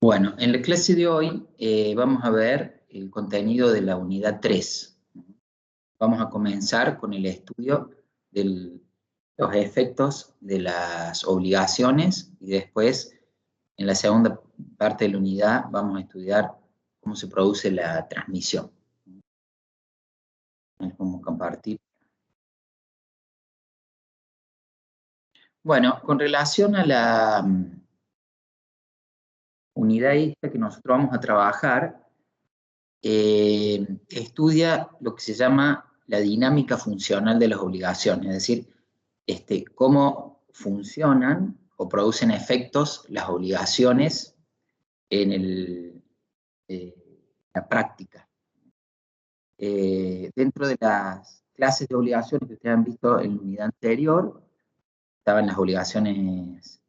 Bueno, en la clase de hoy vamos a ver el contenido de la unidad 3. Vamos a comenzar con el estudio de los efectos de las obligaciones y después, en la segunda parte de la unidad, vamos a estudiar cómo se produce la transmisión. Vamos a compartir. Bueno, con relación a la unidad esta que nosotros vamos a trabajar, estudia lo que se llama la dinámica funcional de las obligaciones, es decir, cómo funcionan o producen efectos las obligaciones en la práctica. Dentro de las clases de obligaciones que ustedes han visto en la unidad anterior, estaban las obligaciones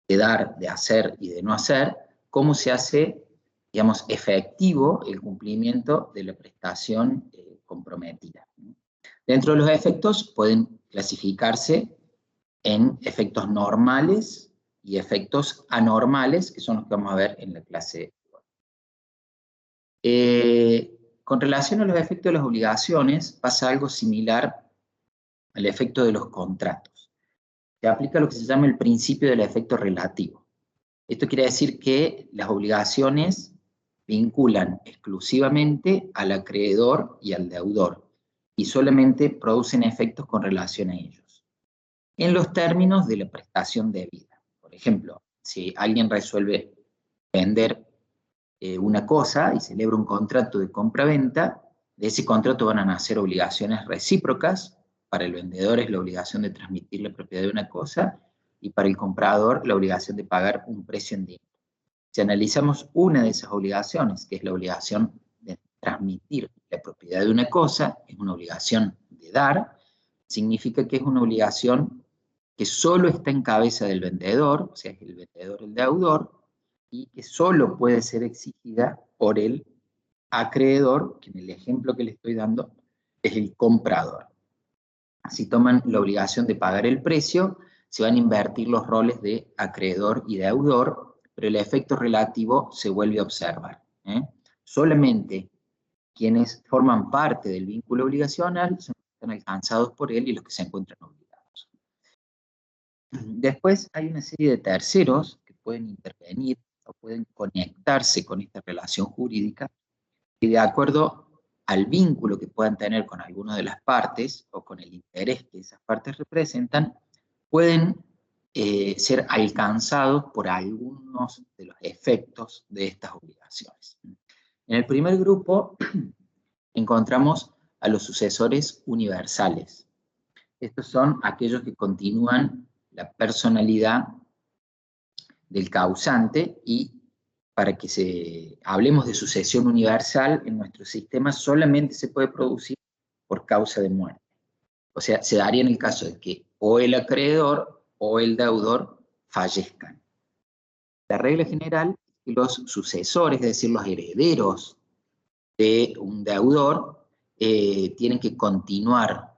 de dar, de hacer y de no hacer, cómo se hace, digamos, efectivo el cumplimiento de la prestación comprometida. Dentro de los efectos pueden clasificarse en efectos normales y efectos anormales, que son los que vamos a ver en la clase. Con relación a los efectos de las obligaciones, pasa algo similar al efecto de los contratos. Se aplica lo que se llama el principio del efecto relativo. Esto quiere decir que las obligaciones vinculan exclusivamente al acreedor y al deudor, y solamente producen efectos con relación a ellos, en los términos de la prestación debida. Por ejemplo, si alguien resuelve vender una cosa y celebra un contrato de compra-venta, de ese contrato van a nacer obligaciones recíprocas. Para el vendedor es la obligación de transmitir la propiedad de una cosa, y para el comprador la obligación de pagar un precio en dinero. Si analizamos una de esas obligaciones, que es la obligación de transmitir la propiedad de una cosa, es una obligación de dar, significa que es una obligación que solo está en cabeza del vendedor, o sea, es el vendedor el deudor, y que solo puede ser exigida por el acreedor, que en el ejemplo que le estoy dando es el comprador. Si toman la obligación de pagar el precio, se van a invertir los roles de acreedor y deudor, pero el efecto relativo se vuelve a observar. Solamente quienes forman parte del vínculo obligacional son los que están alcanzados por él y los que se encuentran obligados. Después hay una serie de terceros que pueden intervenir o pueden conectarse con esta relación jurídica, y de acuerdo al vínculo que puedan tener con alguna de las partes o con el interés que esas partes representan, pueden ser alcanzados por algunos de los efectos de estas obligaciones. En el primer grupo encontramos a los sucesores universales. Estos son aquellos que continúan la personalidad del causante, y para que hablemos de sucesión universal en nuestro sistema solamente se puede producir por causa de muerte. O sea, se daría en el caso de que o el acreedor o el deudor fallezcan. La regla general es que los sucesores, es decir, los herederos de un deudor, tienen que continuar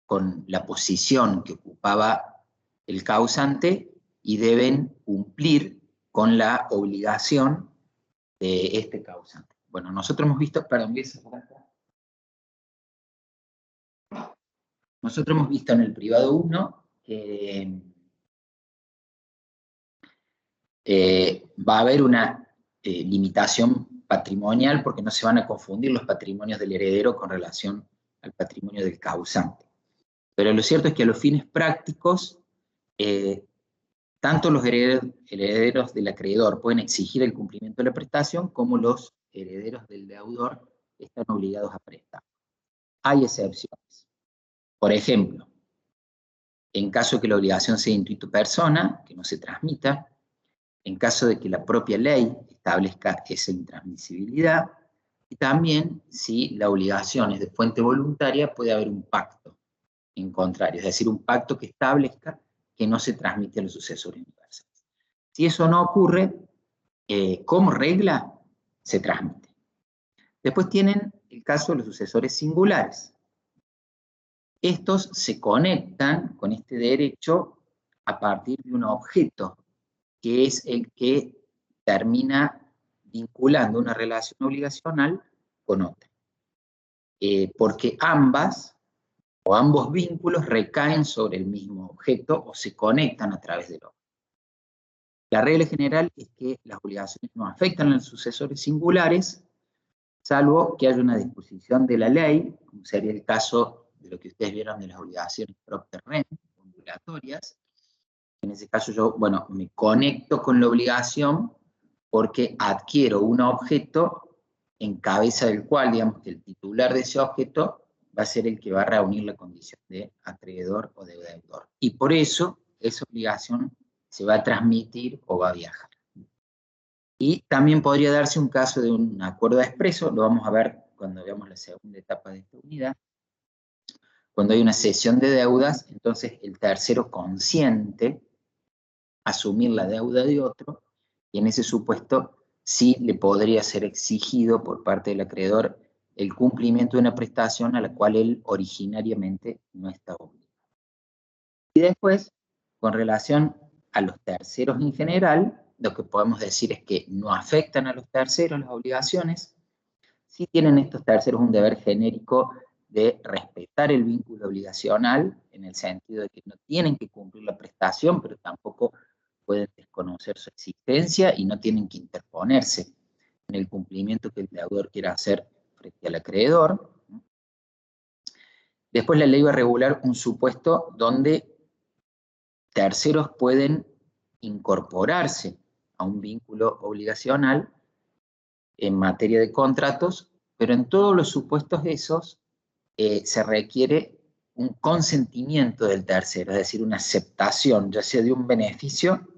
con la posición que ocupaba el causante y deben cumplir con la obligación de este causante. Bueno, nosotros hemos visto, nosotros hemos visto en el privado 1 que va a haber una limitación patrimonial, porque no se van a confundir los patrimonios del heredero con relación al patrimonio del causante. Pero lo cierto es que a los fines prácticos, tanto los herederos del acreedor pueden exigir el cumplimiento de la prestación, como los herederos del deudor están obligados a prestar. Hay excepciones. Por ejemplo, en caso de que la obligación sea intuito persona, que no se transmita, en caso de que la propia ley establezca esa intransmisibilidad, y también si la obligación es de fuente voluntaria, puede haber un pacto en contrario, es decir, un pacto que establezca que no se transmite a los sucesores universales. Si eso no ocurre, como regla, se transmite. Después tienen el caso de los sucesores singulares. Estos se conectan con este derecho a partir de un objeto, que es el que termina vinculando una relación obligacional con otra. Porque ambas o ambos vínculos recaen sobre el mismo objeto o se conectan a través del objeto. La regla general es que las obligaciones no afectan a los sucesores singulares, salvo que haya una disposición de la ley, como sería el caso de lo que ustedes vieron de las obligaciones Procter-Rent, ondulatorias. En ese caso yo, bueno, me conecto con la obligación porque adquiero un objeto en cabeza del cual, digamos, que el titular de ese objeto va a ser el que va a reunir la condición de acreedor o de deudor. Y por eso esa obligación se va a transmitir o va a viajar. Y también podría darse un caso de un acuerdo expreso, lo vamos a ver cuando veamos la segunda etapa de esta unidad. Cuando hay una cesión de deudas, entonces el tercero consiente asumir la deuda de otro, y en ese supuesto sí le podría ser exigido por parte del acreedor el cumplimiento de una prestación a la cual él originariamente no está obligado. Y después, con relación a los terceros en general, lo que podemos decir es que no afectan a los terceros las obligaciones, sí tienen estos terceros un deber genérico de respetar el vínculo obligacional, en el sentido de que no tienen que cumplir la prestación, pero tampoco pueden desconocer su existencia y no tienen que interponerse en el cumplimiento que el deudor quiera hacer frente al acreedor. Después la ley va a regular un supuesto donde terceros pueden incorporarse a un vínculo obligacional en materia de contratos, pero en todos los supuestos esos se requiere un consentimiento del tercero, es decir, una aceptación, ya sea de un beneficio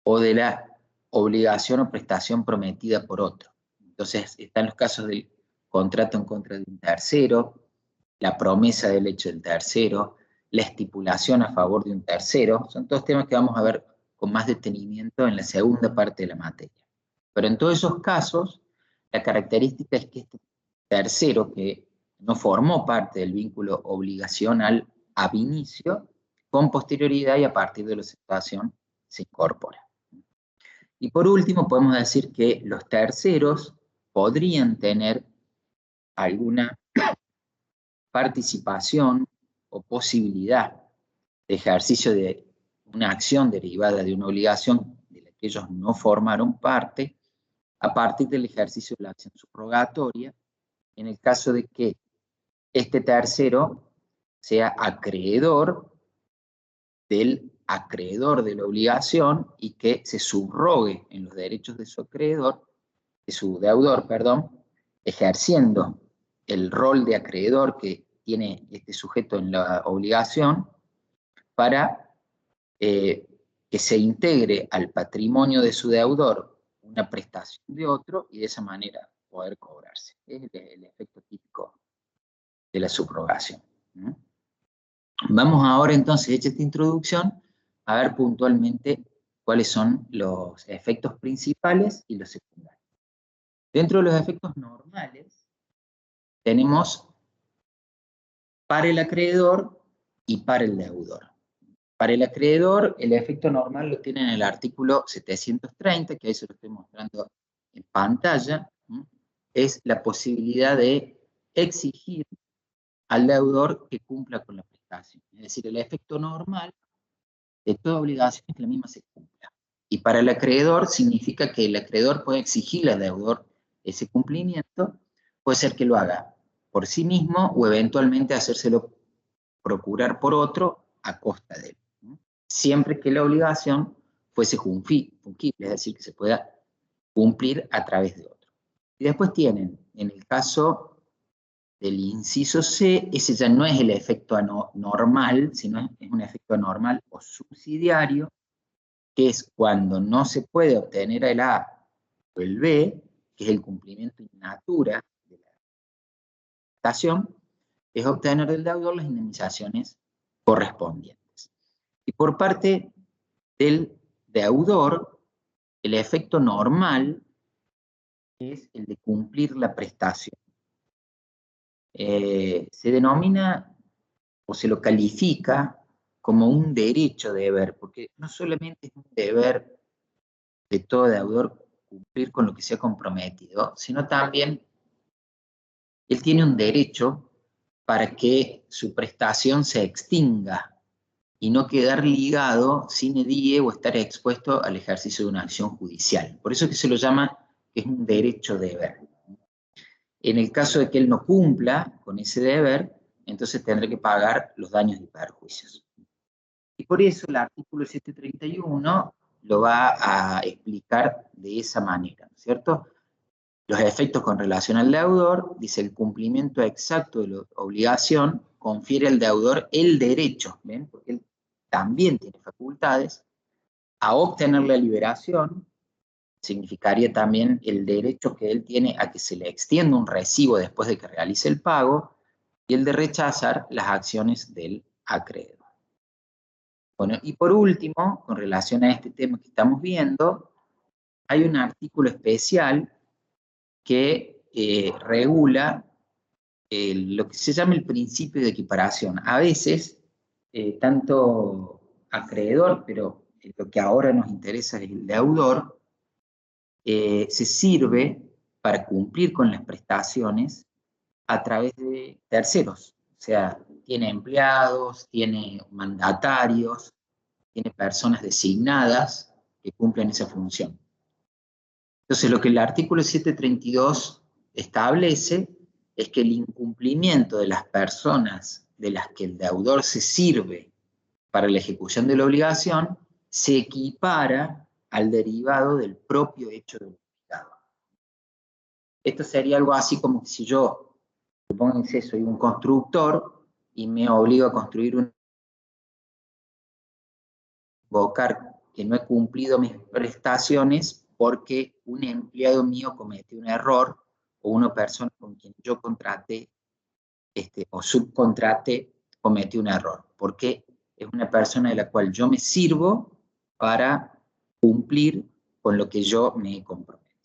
o de la obligación o prestación prometida por otro. Entonces, están los casos del contrato en contra de un tercero, la promesa del hecho del tercero, la estipulación a favor de un tercero. Son todos temas que vamos a ver con más detenimiento en la segunda parte de la materia. Pero en todos esos casos, la característica es que este tercero, que no formó parte del vínculo obligacional ab inicio, con posterioridad y a partir de la aceptación se incorpora. Y por último, podemos decir que los terceros podrían tener alguna participación o posibilidad de ejercicio de una acción derivada de una obligación de la que ellos no formaron parte, a partir del ejercicio de la acción subrogatoria, en el caso de que este tercero sea acreedor del acreedor de la obligación y que se subrogue en los derechos de su acreedor, de su deudor, perdón, ejerciendo el rol de acreedor que tiene este sujeto en la obligación para que se integre al patrimonio de su deudor una prestación de otro y de esa manera poder cobrarse. Es el efecto típico de la subrogación. Vamos ahora entonces, hecha esta introducción, a ver puntualmente cuáles son los efectos principales y los secundarios. Dentro de los efectos normales, tenemos para el acreedor y para el deudor. Para el acreedor, el efecto normal lo tiene en el artículo 730, que ahí se lo estoy mostrando en pantalla, es la posibilidad de exigir al deudor que cumpla con la prestación. Es decir, el efecto normal de toda obligación es que la misma se cumpla. Y para el acreedor significa que el acreedor puede exigirle al deudor ese cumplimiento, puede ser que lo haga por sí mismo o eventualmente hacérselo procurar por otro a costa de él. Siempre que la obligación fuese fungible, es decir, que se pueda cumplir a través de otro. Y después tienen, en el caso del inciso C, ese ya no es el efecto normal, sino es un efecto anormal o subsidiario, que es cuando no se puede obtener el A o el B, que es el cumplimiento in natura de la prestación, es obtener del deudor las indemnizaciones correspondientes. Y por parte del deudor, el efecto normal es el de cumplir la prestación. Se denomina o se lo califica como un derecho deber, porque no solamente es un deber de todo deudor cumplir con lo que se ha comprometido, sino también él tiene un derecho para que su prestación se extinga y no quedar ligado sine die o estar expuesto al ejercicio de una acción judicial. Por eso es que se lo llama que es un derecho deber. En el caso de que él no cumpla con ese deber, entonces tendrá que pagar los daños y perjuicios. Y por eso el artículo 731 lo va a explicar de esa manera, ¿cierto? Los efectos con relación al deudor, dice el cumplimiento exacto de la obligación, confiere al deudor el derecho, ¿ven? Porque él también tiene facultades, a obtener la liberación, significaría también el derecho que él tiene a que se le extienda un recibo después de que realice el pago, y el de rechazar las acciones del acreedor. Bueno, y por último, con relación a este tema que estamos viendo, hay un artículo especial que regula lo que se llama el principio de equiparación. A veces, tanto acreedor, pero lo que ahora nos interesa es el deudor, se sirve para cumplir con las prestaciones a través de terceros. O sea, tiene empleados, tiene mandatarios, tiene personas designadas que cumplen esa función. Entonces, lo que el artículo 732 establece es que el incumplimiento de las personas de las que el deudor se sirve para la ejecución de la obligación se equipara al derivado del propio hecho del obligado. Esto sería algo así como si yo, supónganse, soy un constructor y me obligo a construir un invocar que no he cumplido mis prestaciones porque un empleado mío cometió un error o una persona con quien yo contraté o subcontrate cometió un error, porque es una persona de la cual yo me sirvo para cumplir con lo que yo me he comprometido.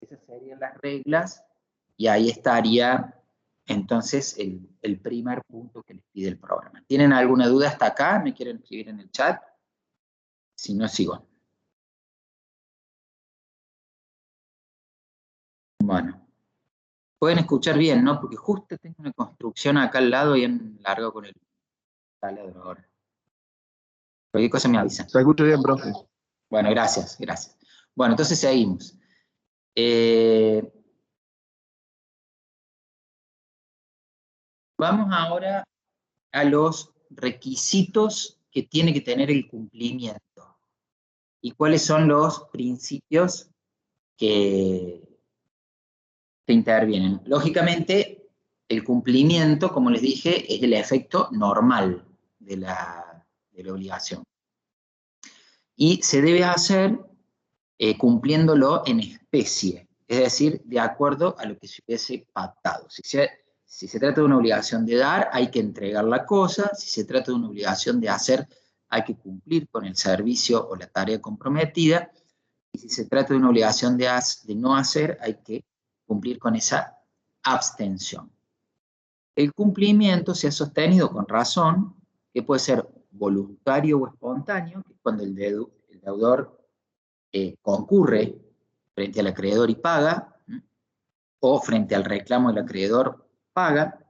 Esas serían las reglas y ahí estaría entonces el primer punto que les pide el programa. ¿Tienen alguna duda hasta acá? ¿Me quieren escribir en el chat? Si no, sigo. Bueno, pueden escuchar bien, ¿no? Porque justo tengo una construcción acá al lado y han largado con el taladro ahora. Cualquier cosa me avisan. Se escucha bien, profe. Bueno, gracias, gracias. Bueno, entonces seguimos. Vamos ahora a los requisitos que tiene que tener el cumplimiento. ¿Y cuáles son los principios que intervienen? Lógicamente, el cumplimiento, como les dije, es el efecto normal de la obligación. Y se debe hacer cumpliéndolo en especie, es decir, de acuerdo a lo que se hubiese pactado. Si se trata de una obligación de dar, hay que entregar la cosa. Si se trata de una obligación de hacer, hay que cumplir con el servicio o la tarea comprometida. Y si se trata de una obligación de no hacer, hay que cumplir con esa abstención. El cumplimiento se ha sostenido con razón, que puede ser voluntario o espontáneo, que es cuando el deudor concurre frente al acreedor y paga, o frente al reclamo del acreedor paga.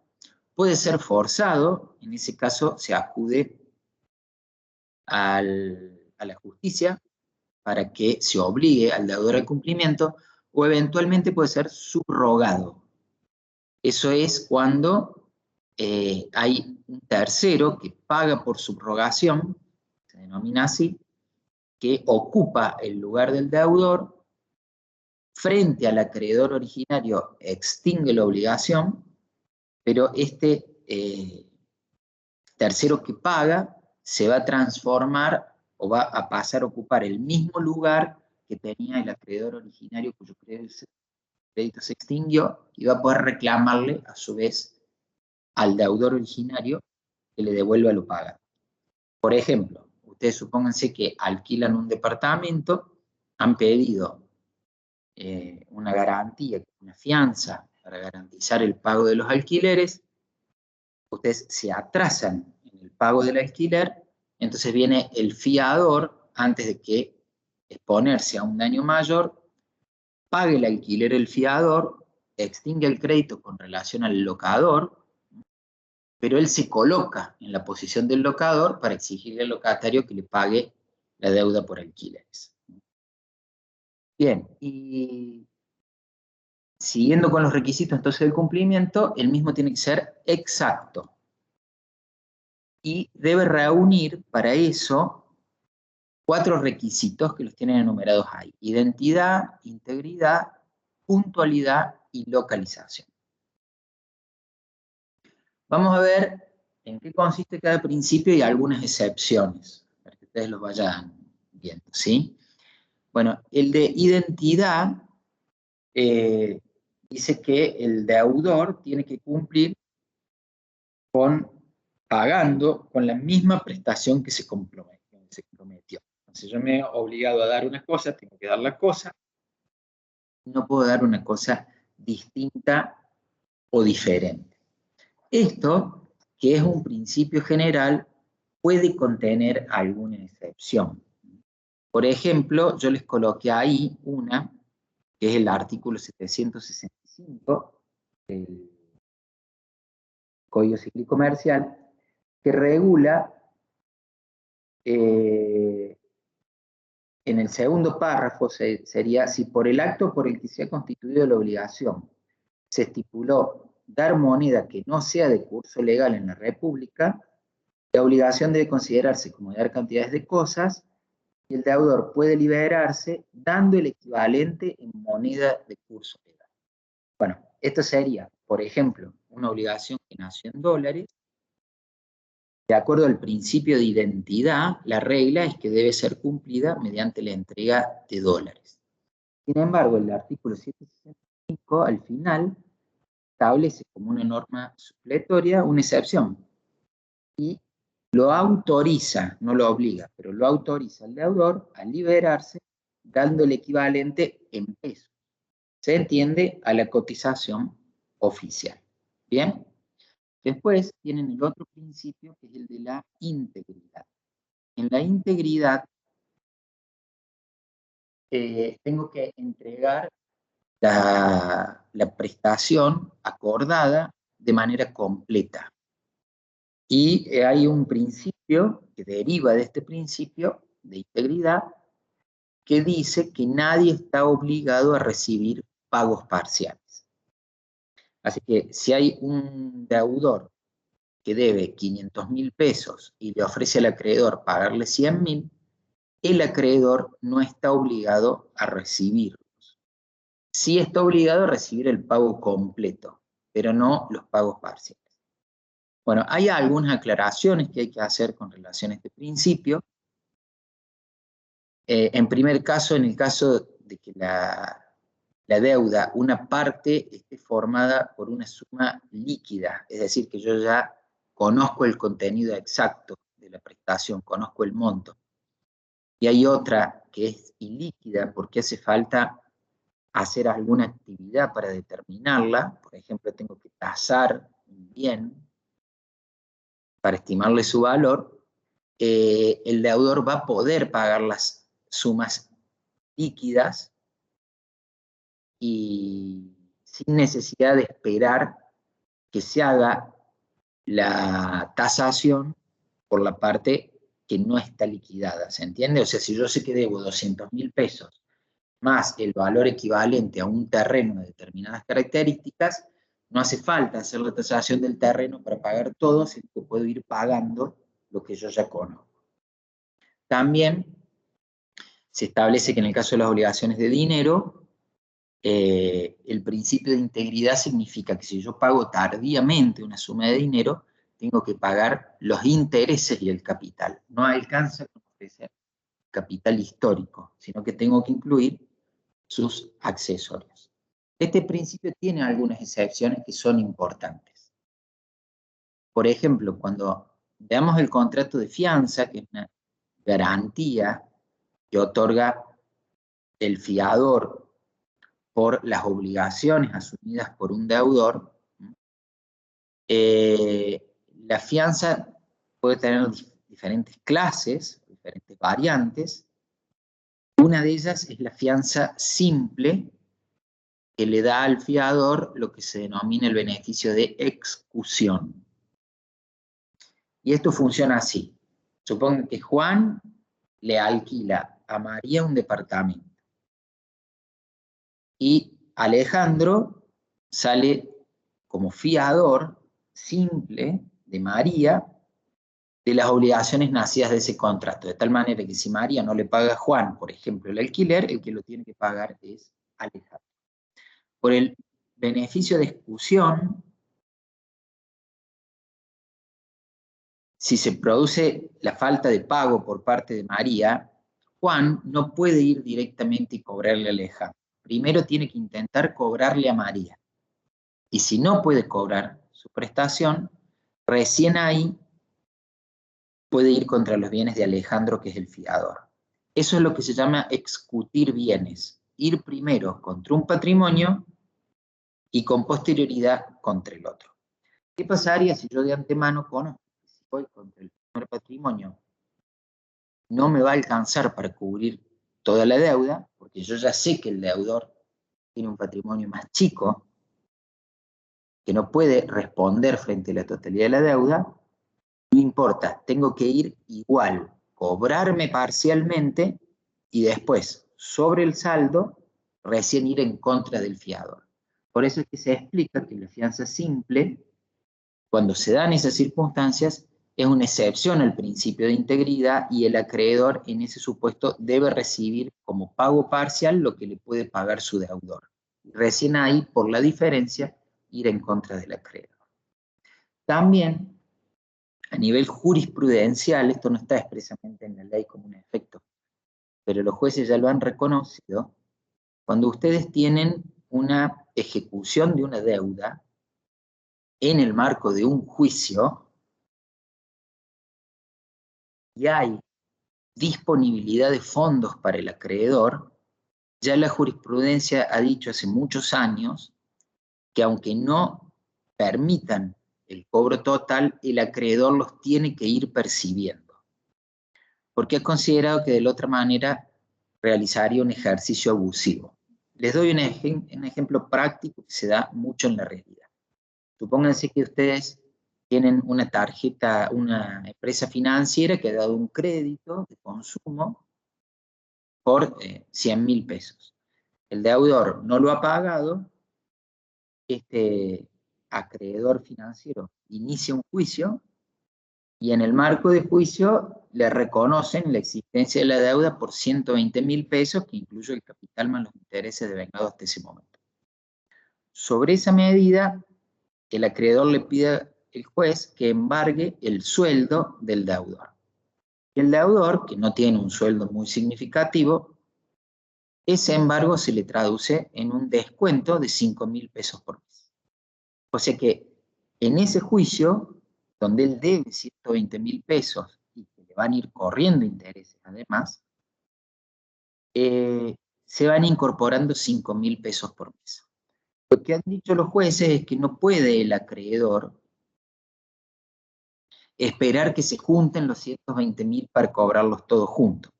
Puede ser forzado, en ese caso se acude a la justicia para que se obligue al deudor al cumplimiento, o eventualmente puede ser subrogado. Eso es cuando hay un tercero que paga por subrogación, se denomina así, que ocupa el lugar del deudor, frente al acreedor originario extingue la obligación, pero este tercero que paga se va a transformar o va a pasar a ocupar el mismo lugar que tenía el acreedor originario cuyo crédito se extinguió, y va a poder reclamarle a su vez al deudor originario que le devuelva lo pagado. Por ejemplo, ustedes supónganse que alquilan un departamento, han pedido una garantía, una fianza para garantizar el pago de los alquileres, ustedes se atrasan en el pago del alquiler, entonces viene el fiador, antes de que exponerse a un daño mayor, pague el alquiler el fiador, extingue el crédito con relación al locador, pero él se coloca en la posición del locador para exigirle al locatario que le pague la deuda por alquileres. Bien, y siguiendo con los requisitos entonces del cumplimiento, el mismo tiene que ser exacto. Y debe reunir para eso 4 requisitos que los tienen enumerados ahí: identidad, integridad, puntualidad y localización. Vamos a ver en qué consiste cada principio y algunas excepciones, para que ustedes los vayan viendo, ¿sí? Bueno, el de identidad dice que el deudor tiene que cumplir pagando con la misma prestación que se comprometió. Entonces yo me he obligado a dar una cosa, tengo que dar la cosa, no puedo dar una cosa distinta o diferente. Esto, que es un principio general, puede contener alguna excepción. Por ejemplo, yo les coloqué ahí una, que es el artículo 765 del Código Civil Comercial, que regula en el segundo párrafo, sería: si por el acto por el que se ha constituido la obligación se estipuló dar moneda que no sea de curso legal en la República, la obligación debe considerarse como dar cantidades de cosas y el deudor puede liberarse dando el equivalente en moneda de curso legal. Bueno, esto sería, por ejemplo, una obligación que nació en dólares. De acuerdo al principio de identidad, la regla es que debe ser cumplida mediante la entrega de dólares. Sin embargo, el artículo 765 al final establece como una norma supletoria una excepción y lo autoriza, no lo obliga, pero lo autoriza al deudor a liberarse dando el equivalente en pesos. Se entiende a la cotización oficial. ¿Bien? Después tienen el otro principio, que es el de la integridad. En la integridad tengo que entregar la prestación acordada de manera completa. Y hay un principio que deriva de este principio de integridad que dice que nadie está obligado a recibir pagos parciales. Así que si hay un deudor que debe 500.000 pesos y le ofrece al acreedor pagarle 100.000, el acreedor no está obligado a recibirlos. Sí está obligado a recibir el pago completo, pero no los pagos parciales. Bueno, hay algunas aclaraciones que hay que hacer con relación a este principio. En primer caso, en el caso de que la deuda, una parte esté formada por una suma líquida, es decir, que yo ya conozco el contenido exacto de la prestación, conozco el monto. Y hay otra que es ilíquida porque hace falta hacer alguna actividad para determinarla. Por ejemplo, tengo que tasar un bien para estimarle su valor. El deudor va a poder pagar las sumas líquidas y sin necesidad de esperar que se haga la tasación por la parte que no está liquidada, ¿se entiende? O sea, si yo sé que debo 200.000 pesos más el valor equivalente a un terreno de determinadas características, no hace falta hacer la tasación del terreno para pagar todo, sino que puedo ir pagando lo que yo ya conozco. También se establece que en el caso de las obligaciones de dinero, el principio de integridad significa que si yo pago tardíamente una suma de dinero, tengo que pagar los intereses y el capital. No alcanza con ofrecer capital histórico, sino que tengo que incluir sus accesorios. Este principio tiene algunas excepciones que son importantes. Por ejemplo, cuando veamos el contrato de fianza, que es una garantía que otorga el fiador por las obligaciones asumidas por un deudor, la fianza puede tener diferentes clases, diferentes variantes. Una de ellas es la fianza simple, que le da al fiador lo que se denomina el beneficio de excusión. Y esto funciona así. Supongan que Juan le alquila a María un departamento. Y Alejandro sale como fiador simple de María de las obligaciones nacidas de ese contrato, de tal manera que si María no le paga a Juan, por ejemplo, el alquiler, el que lo tiene que pagar es Alejandro. Por el beneficio de excusión, si se produce la falta de pago por parte de María, Juan no puede ir directamente y cobrarle a Alejandro. Primero tiene que intentar cobrarle a María. Y si no puede cobrar su prestación, recién ahí puede ir contra los bienes de Alejandro, que es el fiador. Eso es lo que se llama excutir bienes. Ir primero contra un patrimonio y con posterioridad contra el otro. ¿Qué pasaría si yo de antemano conozco que si voy contra el primer patrimonio no me va a alcanzar para cubrir toda la deuda, porque yo ya sé que el deudor tiene un patrimonio más chico, que no puede responder frente a la totalidad de la deuda? No importa, tengo que ir igual, cobrarme parcialmente y después, sobre el saldo, recién ir en contra del fiador. Por eso es que se explica que la fianza simple, cuando se dan esas circunstancias, es una excepción al principio de integridad y el acreedor en ese supuesto debe recibir como pago parcial lo que le puede pagar su deudor. Recién ahí, por la diferencia, ir en contra del acreedor. También, a nivel jurisprudencial, esto no está expresamente en la ley como un efecto, pero los jueces ya lo han reconocido, cuando ustedes tienen una ejecución de una deuda en el marco de un juicio y hay disponibilidad de fondos para el acreedor, ya la jurisprudencia ha dicho hace muchos años que aunque no permitan el cobro total, el acreedor los tiene que ir percibiendo, porque ha considerado que de la otra manera realizaría un ejercicio abusivo. Les doy un ejemplo práctico que se da mucho en la realidad. Supónganse que ustedes tienen una tarjeta, una empresa financiera que ha dado un crédito de consumo por 100.000 pesos. El deudor no lo ha pagado, este acreedor financiero inicia un juicio y en el marco de juicio le reconocen la existencia de la deuda por 120.000 pesos, que incluye el capital más los intereses devengados hasta ese momento. Sobre esa medida, el acreedor le pide al juez que embargue el sueldo del deudor. El deudor, que no tiene un sueldo muy significativo, ese embargo se le traduce en un descuento de 5.000 pesos por mes. O sea que en ese juicio, donde él debe 120.000 pesos y que le van a ir corriendo intereses además, se van incorporando 5.000 pesos por mes. Lo que han dicho los jueces es que no puede el acreedor esperar que se junten los 120.000 para cobrarlos todos juntos,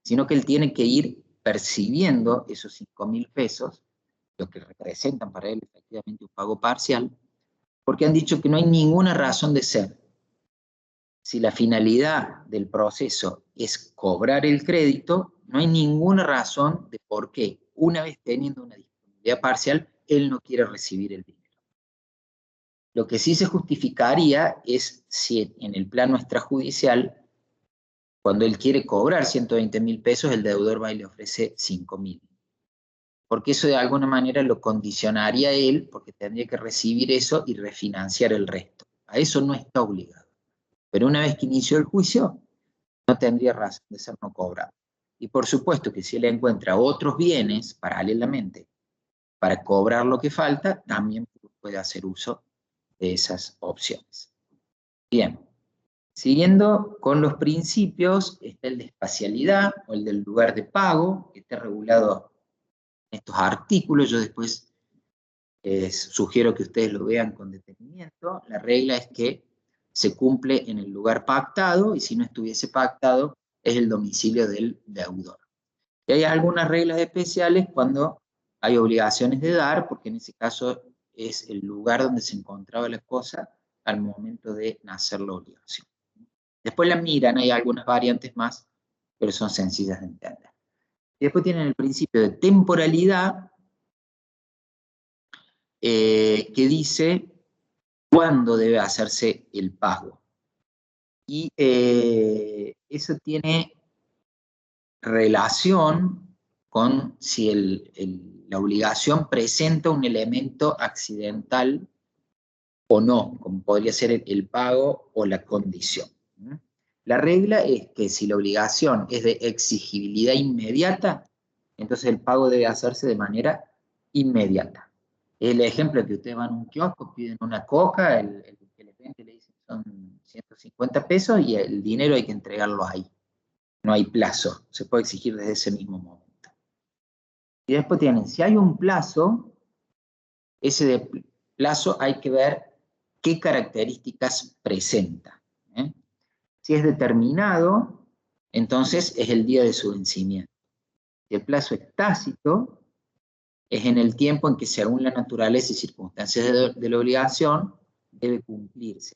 sino que él tiene que ir percibiendo esos 5.000 pesos, lo que representan para él efectivamente un pago parcial, porque han dicho que no hay ninguna razón de ser. Si la finalidad del proceso es cobrar el crédito, no hay ninguna razón de por qué, una vez teniendo una disponibilidad parcial, él no quiere recibir el dinero. Lo que sí se justificaría es si en el plano extrajudicial, cuando él quiere cobrar 120.000 pesos, el deudor va y le ofrece 5.000. Porque eso de alguna manera lo condicionaría a él, porque tendría que recibir eso y refinanciar el resto. A eso no está obligado. Pero una vez que inició el juicio, no tendría razón de ser no cobrado. Y por supuesto que si él encuentra otros bienes paralelamente para cobrar lo que falta, también puede hacer uso de esas opciones. Bien, siguiendo con los principios, está el de espacialidad o el del lugar de pago, que está regulado en estos artículos. Yo después sugiero que ustedes lo vean con detenimiento. La regla es que se cumple en el lugar pactado y si no estuviese pactado es el domicilio del deudor. Y hay algunas reglas especiales cuando hay obligaciones de dar, porque en ese caso es el lugar donde se encontraba la cosa al momento de nacer la obligación. Después la miran, hay algunas variantes más, pero son sencillas de entender. Y después tienen el principio de temporalidad, que dice cuándo debe hacerse el pago. Y eso tiene relación con si la obligación presenta un elemento accidental o no, como podría ser el pago o la condición. La regla es que si la obligación es de exigibilidad inmediata, entonces el pago debe hacerse de manera inmediata. El ejemplo es que ustedes van a un kiosco, piden una coca, el que le vende le dice son 150 pesos y el dinero hay que entregarlo ahí. No hay plazo, se puede exigir desde ese mismo momento. Y después tienen, si hay un plazo, ese de plazo hay que ver qué características presenta. Si es determinado, entonces es el día de su vencimiento. Si el plazo es tácito, es en el tiempo en que, según la naturaleza y circunstancias de la obligación, debe cumplirse.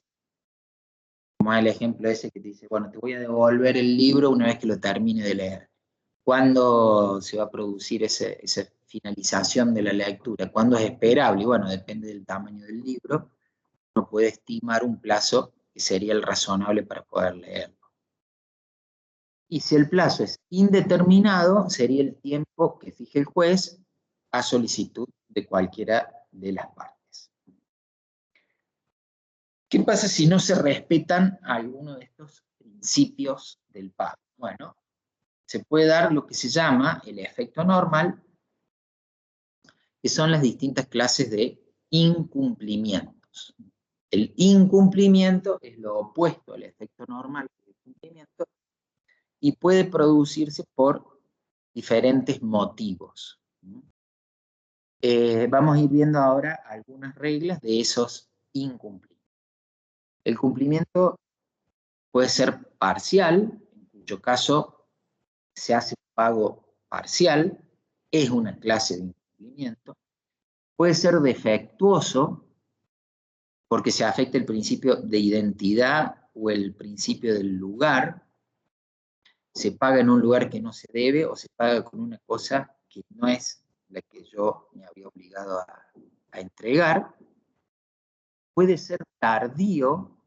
Como el ejemplo ese que te dice, bueno, te voy a devolver el libro una vez que lo termine de leer. ¿Cuándo se va a producir esa finalización de la lectura? ¿Cuándo es esperable? Y bueno, depende del tamaño del libro. Uno puede estimar un plazo que sería el razonable para poder leerlo. Y si el plazo es indeterminado, sería el tiempo que fije el juez a solicitud de cualquiera de las partes. ¿Qué pasa si no se respetan alguno de estos principios del pago? Bueno, se puede dar lo que se llama el efecto normal, que son las distintas clases de incumplimientos. El incumplimiento es lo opuesto al efecto normal del cumplimiento y puede producirse por diferentes motivos. Vamos a ir viendo ahora algunas reglas de esos incumplimientos. El cumplimiento puede ser parcial, en cuyo caso se hace un pago parcial, es una clase de incumplimiento. Puede ser defectuoso, porque se afecta el principio de identidad o el principio del lugar. Se paga en un lugar que no se debe o se paga con una cosa que no es la que yo me había obligado a entregar. Puede ser tardío,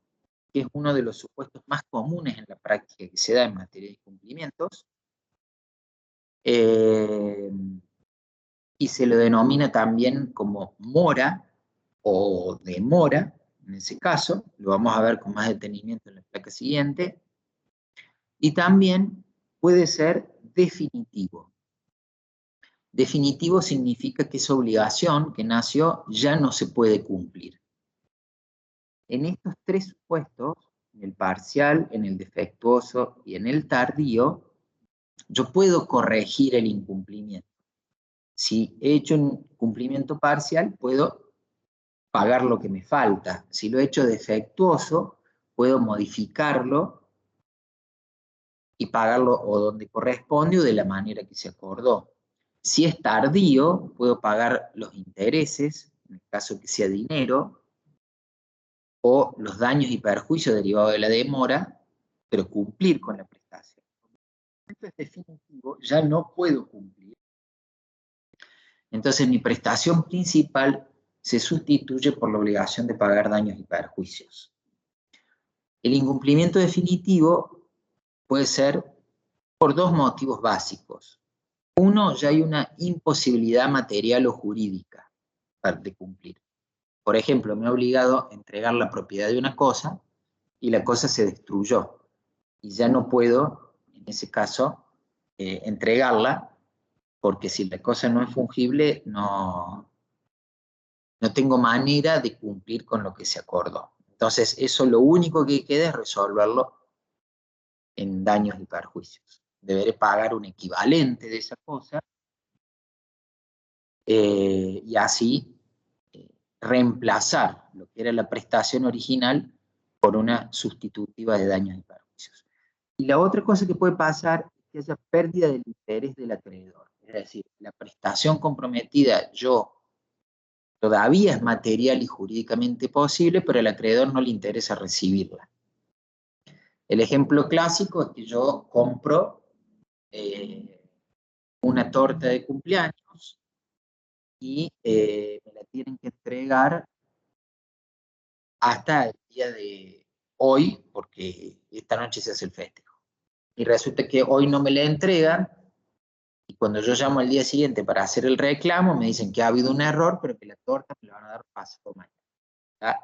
que es uno de los supuestos más comunes en la práctica que se da en materia de incumplimientos, y se lo denomina también como mora o demora, en ese caso, lo vamos a ver con más detenimiento en la placa siguiente, y también puede ser definitivo. Definitivo significa que esa obligación que nació ya no se puede cumplir. En estos tres supuestos, en el parcial, en el defectuoso y en el tardío, yo puedo corregir el incumplimiento. Si he hecho un cumplimiento parcial, puedo pagar lo que me falta. Si lo he hecho defectuoso, puedo modificarlo y pagarlo o donde corresponde o de la manera que se acordó. Si es tardío, puedo pagar los intereses, en el caso que sea dinero, o los daños y perjuicios derivados de la demora, pero cumplir con la prestación. Esto es definitivo, ya no puedo cumplir. Entonces mi prestación principal se sustituye por la obligación de pagar daños y perjuicios. El incumplimiento definitivo puede ser por dos motivos básicos. Uno, ya hay una imposibilidad material o jurídica de cumplir. Por ejemplo, me he obligado a entregar la propiedad de una cosa y la cosa se destruyó. Y ya no puedo, en ese caso, entregarla, porque si la cosa no es fungible, no tengo manera de cumplir con lo que se acordó. Entonces, eso lo único que queda es resolverlo en daños y perjuicios. Deberé pagar un equivalente de esa cosa y así reemplazar lo que era la prestación original por una sustitutiva de daños y perjuicios. Y la otra cosa que puede pasar es que haya pérdida del interés del acreedor. Es Es decir, la prestación comprometida todavía es material y jurídicamente posible, pero al acreedor no le interesa recibirla. El ejemplo clásico es que yo compro una torta de cumpleaños y me la tienen que entregar hasta el día de hoy, porque esta noche se hace el festejo. Y resulta que hoy no me la entregan, y cuando yo llamo al día siguiente para hacer el reclamo, me dicen que ha habido un error, pero que la torta me la van a dar pasado mañana.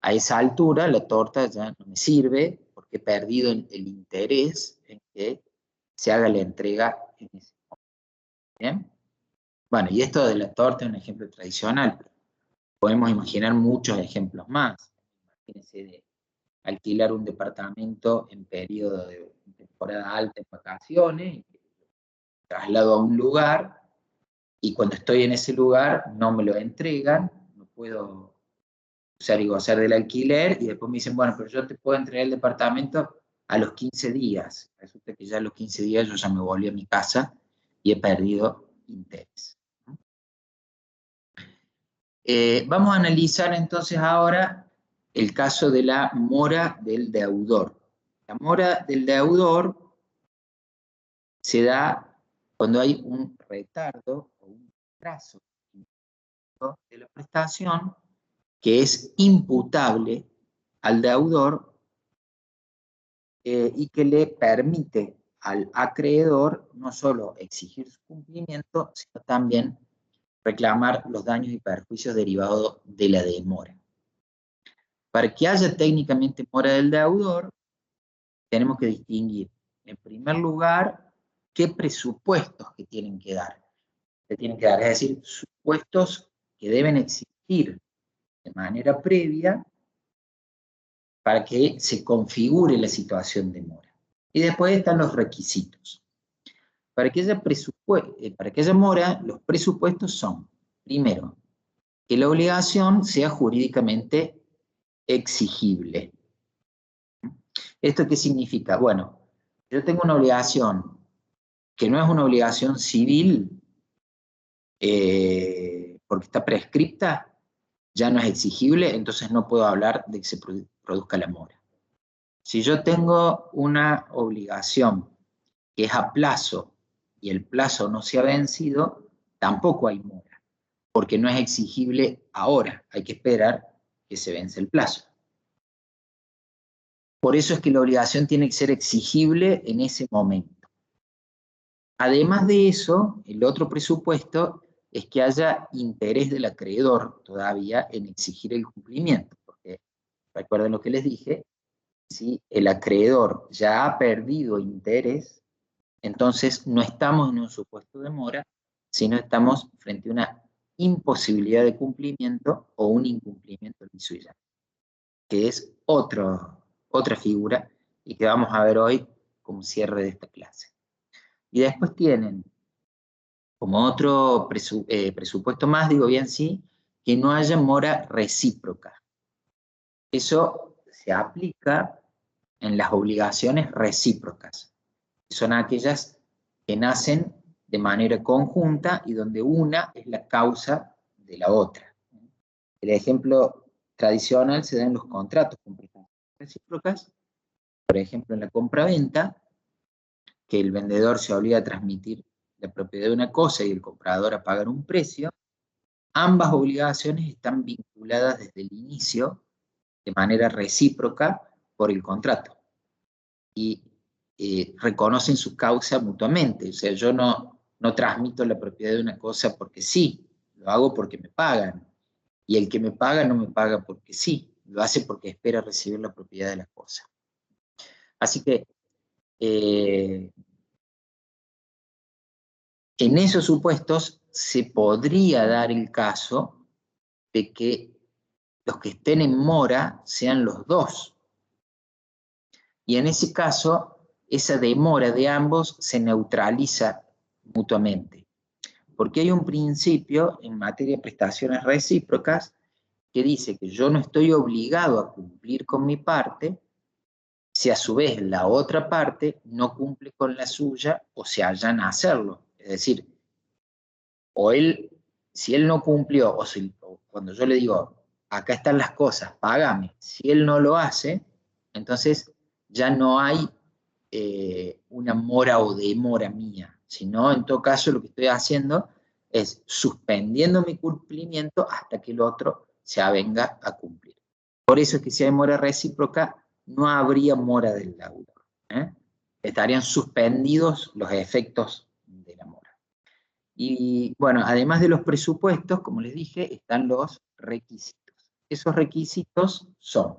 A esa altura la torta ya no me sirve, porque he perdido el interés en que se haga la entrega en ese momento. ¿Bien? Bueno, y esto de la torta es un ejemplo tradicional, pero podemos imaginar muchos ejemplos más. Imagínense de alquilar un departamento en periodo de temporada alta en vacaciones, traslado a un lugar, y cuando estoy en ese lugar no me lo entregan, no puedo usar y gozar del alquiler, y después me dicen, bueno, pero yo te puedo entregar el departamento a los 15 días. Resulta que ya a los 15 días yo ya me volví a mi casa y he perdido interés. Vamos a analizar entonces ahora el caso de la mora del deudor. La mora del deudor se da cuando hay un retardo o un retraso de la prestación que es imputable al deudor y que le permite al acreedor no solo exigir su cumplimiento, sino también reclamar los daños y perjuicios derivados de la demora. Para que haya técnicamente mora del deudor, tenemos que distinguir, en primer lugar, qué presupuestos que tienen que dar. Se tienen que dar, es decir, supuestos que deben existir de manera previa para que se configure la situación de mora. Y después están los requisitos. Para que haya mora, los presupuestos son, primero, que la obligación sea jurídicamente exigible. ¿Esto qué significa? Bueno, yo tengo una obligación que no es una obligación civil, porque está prescripta, ya no es exigible, entonces no puedo hablar de que se produzca la mora. Si yo tengo una obligación que es a plazo y el plazo no se ha vencido, tampoco hay mora, porque no es exigible ahora, hay que esperar que se vence el plazo. Por eso es que la obligación tiene que ser exigible en ese momento. Además de eso, el otro presupuesto es que haya interés del acreedor todavía en exigir el cumplimiento, porque recuerden lo que les dije, si el acreedor ya ha perdido interés, entonces no estamos en un supuesto de mora, sino estamos frente a una imposibilidad de cumplimiento o un incumplimiento liso y llano, que es otra figura y que vamos a ver hoy como cierre de esta clase. Y después tienen como otro presupuesto más, digo bien sí, que no haya mora recíproca. Eso se aplica en las obligaciones recíprocas, que son aquellas que nacen de manera conjunta y donde una es la causa de la otra. El ejemplo tradicional se da en los contratos con prestaciones recíprocas, por ejemplo en la compraventa, que el vendedor se obliga a transmitir la propiedad de una cosa y el comprador a pagar un precio. Ambas obligaciones están vinculadas desde el inicio de manera recíproca por el contrato y reconocen su causa mutuamente. O sea, yo no transmito la propiedad de una cosa porque sí, lo hago porque me pagan. Y el que me paga no me paga porque sí, lo hace porque espera recibir la propiedad de la cosa. Así que en esos supuestos se podría dar el caso de que los que estén en mora sean los dos. Y en ese caso, esa demora de ambos se neutraliza mutuamente. Porque hay un principio en materia de prestaciones recíprocas que dice que yo no estoy obligado a cumplir con mi parte si a su vez la otra parte no cumple con la suya o se allana a hacerlo. Es decir, o él, si él no cumplió, o cuando yo le digo, acá están las cosas, págame, si él no lo hace, entonces ya no hay una mora o demora mía, sino en todo caso lo que estoy haciendo es suspendiendo mi cumplimiento hasta que el otro se avenga a cumplir. Por eso es que si hay mora recíproca, no habría mora del deudor. Estarían suspendidos los efectos de la mora. Y bueno, además de los presupuestos, como les dije, están los requisitos. Esos requisitos son,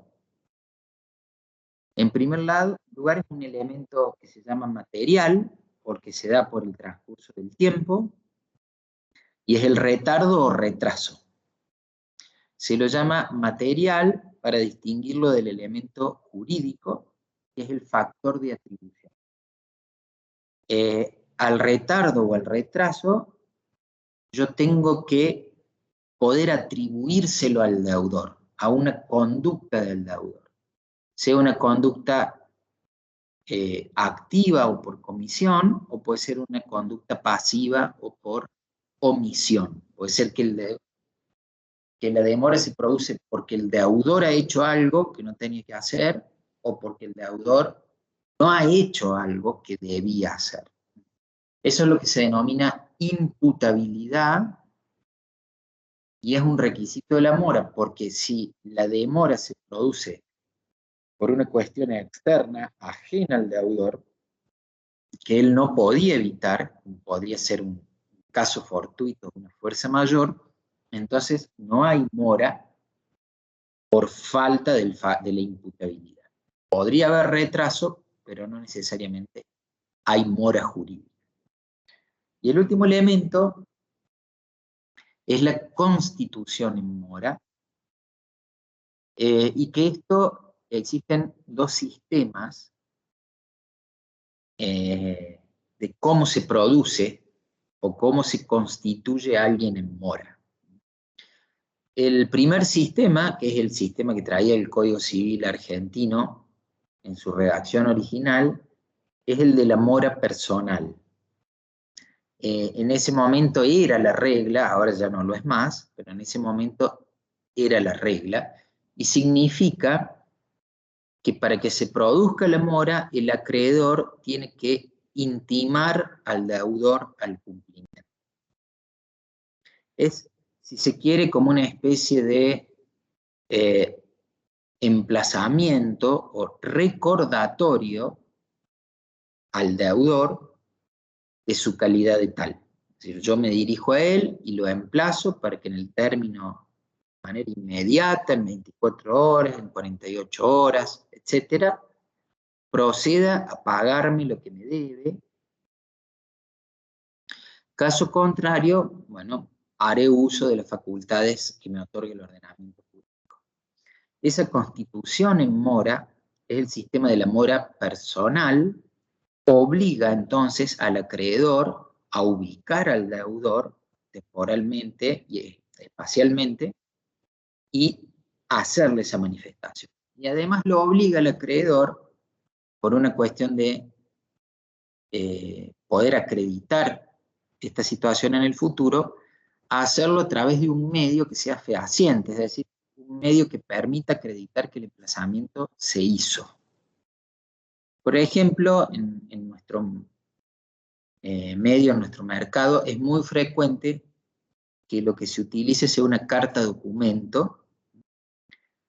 en primer lugar, es un elemento que se llama material, porque se da por el transcurso del tiempo, y es el retardo o retraso. Se lo llama material para distinguirlo del elemento jurídico, que es el factor de atribución. Al retardo o al retraso, yo tengo que poder atribuírselo al deudor, a una conducta del deudor. Sea una conducta activa o por comisión, o puede ser una conducta pasiva o por omisión. Puede ser que la demora se produce porque el deudor ha hecho algo que no tenía que hacer, o porque el deudor no ha hecho algo que debía hacer. Eso es lo que se denomina imputabilidad, y es un requisito de la mora, porque si la demora se produce por una cuestión externa, ajena al deudor, que él no podía evitar, podría ser un caso fortuito, una fuerza mayor, entonces no hay mora por falta de la imputabilidad. Podría haber retraso, pero no necesariamente hay mora jurídica. Y el último elemento es la constitución en mora, y que esto existen dos sistemas de cómo se produce o cómo se constituye alguien en mora. El primer sistema, que es el sistema que traía el Código Civil argentino en su redacción original, es el de la mora personal. En ese momento era la regla, ahora ya no lo es más, pero en ese momento era la regla, y significa que para que se produzca la mora, el acreedor tiene que intimar al deudor al cumplimiento. Es, si se quiere, como una especie de emplazamiento o recordatorio al deudor de su calidad de tal. Es decir, yo me dirijo a él y lo emplazo para que en el término, de manera inmediata, en 24 horas, en 48 horas, etcétera, proceda a pagarme lo que me debe. Caso contrario, bueno, haré uso de las facultades que me otorgue el ordenamiento jurídico. Esa constitución en mora es el sistema de la mora personal, obliga entonces al acreedor a ubicar al deudor temporalmente y espacialmente y hacerle esa manifestación. Y además lo obliga al acreedor, por una cuestión de poder acreditar esta situación en el futuro, a hacerlo a través de un medio que sea fehaciente, es decir, un medio que permita acreditar que el emplazamiento se hizo. Por ejemplo, en nuestro medio, en nuestro mercado, es muy frecuente que lo que se utilice sea una carta documento,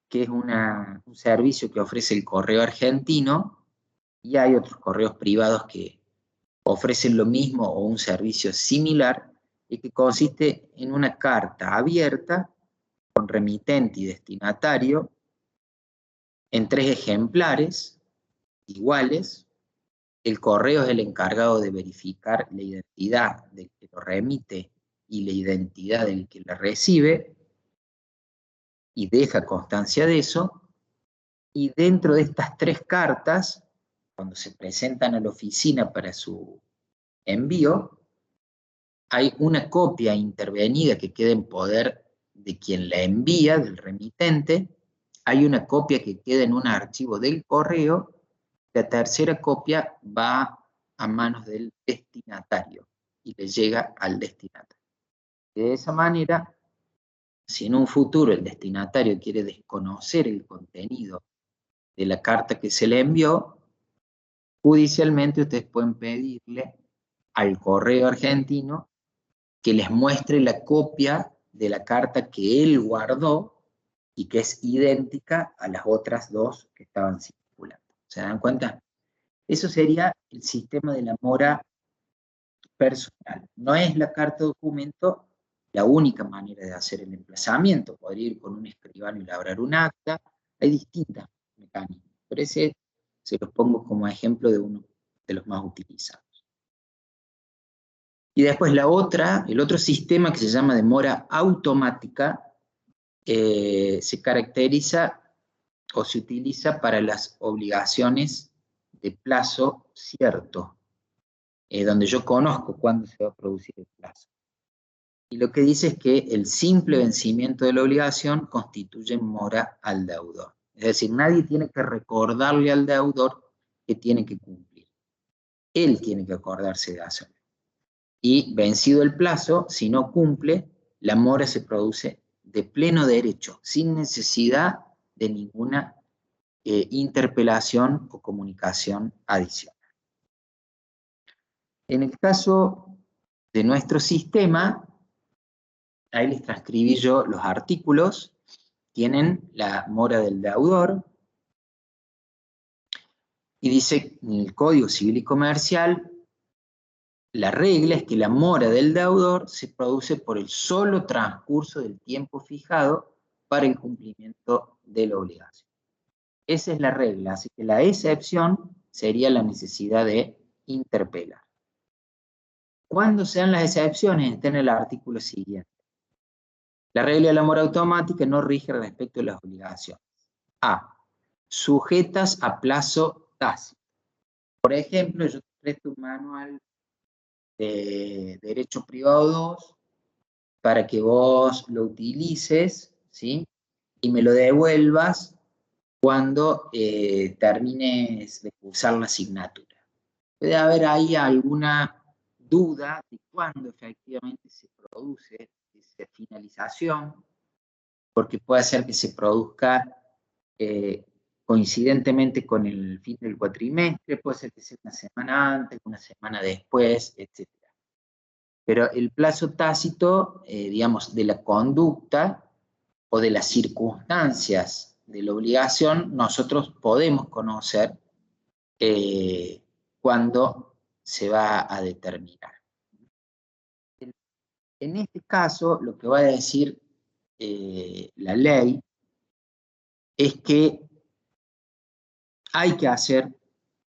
que es un servicio que ofrece el correo argentino, y hay otros correos privados que ofrecen lo mismo o un servicio similar, y que consiste en una carta abierta con remitente y destinatario en 3 ejemplares iguales. El correo es el encargado de verificar la identidad del que lo remite y la identidad del que la recibe, y deja constancia de eso. Y dentro de estas 3 cartas, cuando se presentan a la oficina para su envío, hay una copia intervenida que queda en poder de quien la envía, del remitente, hay una copia que queda en un archivo del correo, la tercera copia va a manos del destinatario y le llega al destinatario. De esa manera, si en un futuro el destinatario quiere desconocer el contenido de la carta que se le envió, judicialmente ustedes pueden pedirle al correo argentino que les muestre la copia de la carta que él guardó y que es idéntica a las otras dos que estaban circulando. ¿Se dan cuenta? Eso sería el sistema de la mora personal. No es la carta documento la única manera de hacer el emplazamiento. Podría ir con un escribano y labrar un acta. Hay distintas mecanismos, pero ese se los pongo como ejemplo de uno de los más utilizados. Y después el otro sistema que se llama de mora automática, se caracteriza o se utiliza para las obligaciones de plazo cierto, donde yo conozco cuándo se va a producir el plazo. Y lo que dice es que el simple vencimiento de la obligación constituye mora al deudor. Es decir, nadie tiene que recordarle al deudor que tiene que cumplir. Él tiene que acordarse de hacerlo. Y vencido el plazo, si no cumple, la mora se produce de pleno derecho, sin necesidad de ninguna interpelación o comunicación adicional. En el caso de nuestro sistema, ahí les transcribí yo los artículos, tienen la mora del deudor, y dice en el Código Civil y Comercial, la regla es que la mora del deudor se produce por el solo transcurso del tiempo fijado para el cumplimiento de la obligación. Esa es la regla, así que la excepción sería la necesidad de interpelar. ¿Cuándo sean las excepciones? Está en el artículo siguiente. La regla de la mora automática no rige respecto a las obligaciones. A. Sujetas a plazo tácito. Por ejemplo, yo te presto un manual de Derecho Privado 2 para que vos lo utilices, ¿sí? Y me lo devuelvas cuando termines de cursar la asignatura. Puede haber ahí alguna duda de cuándo efectivamente se produce esa finalización, porque puede ser que se produzca coincidentemente con el fin del cuatrimestre, puede ser que sea una semana antes, una semana después, etc. Pero el plazo tácito, digamos, de la conducta o de las circunstancias de la obligación, nosotros podemos conocer cuándo se va a determinar. En este caso, lo que va a decir la ley es que hay que hacer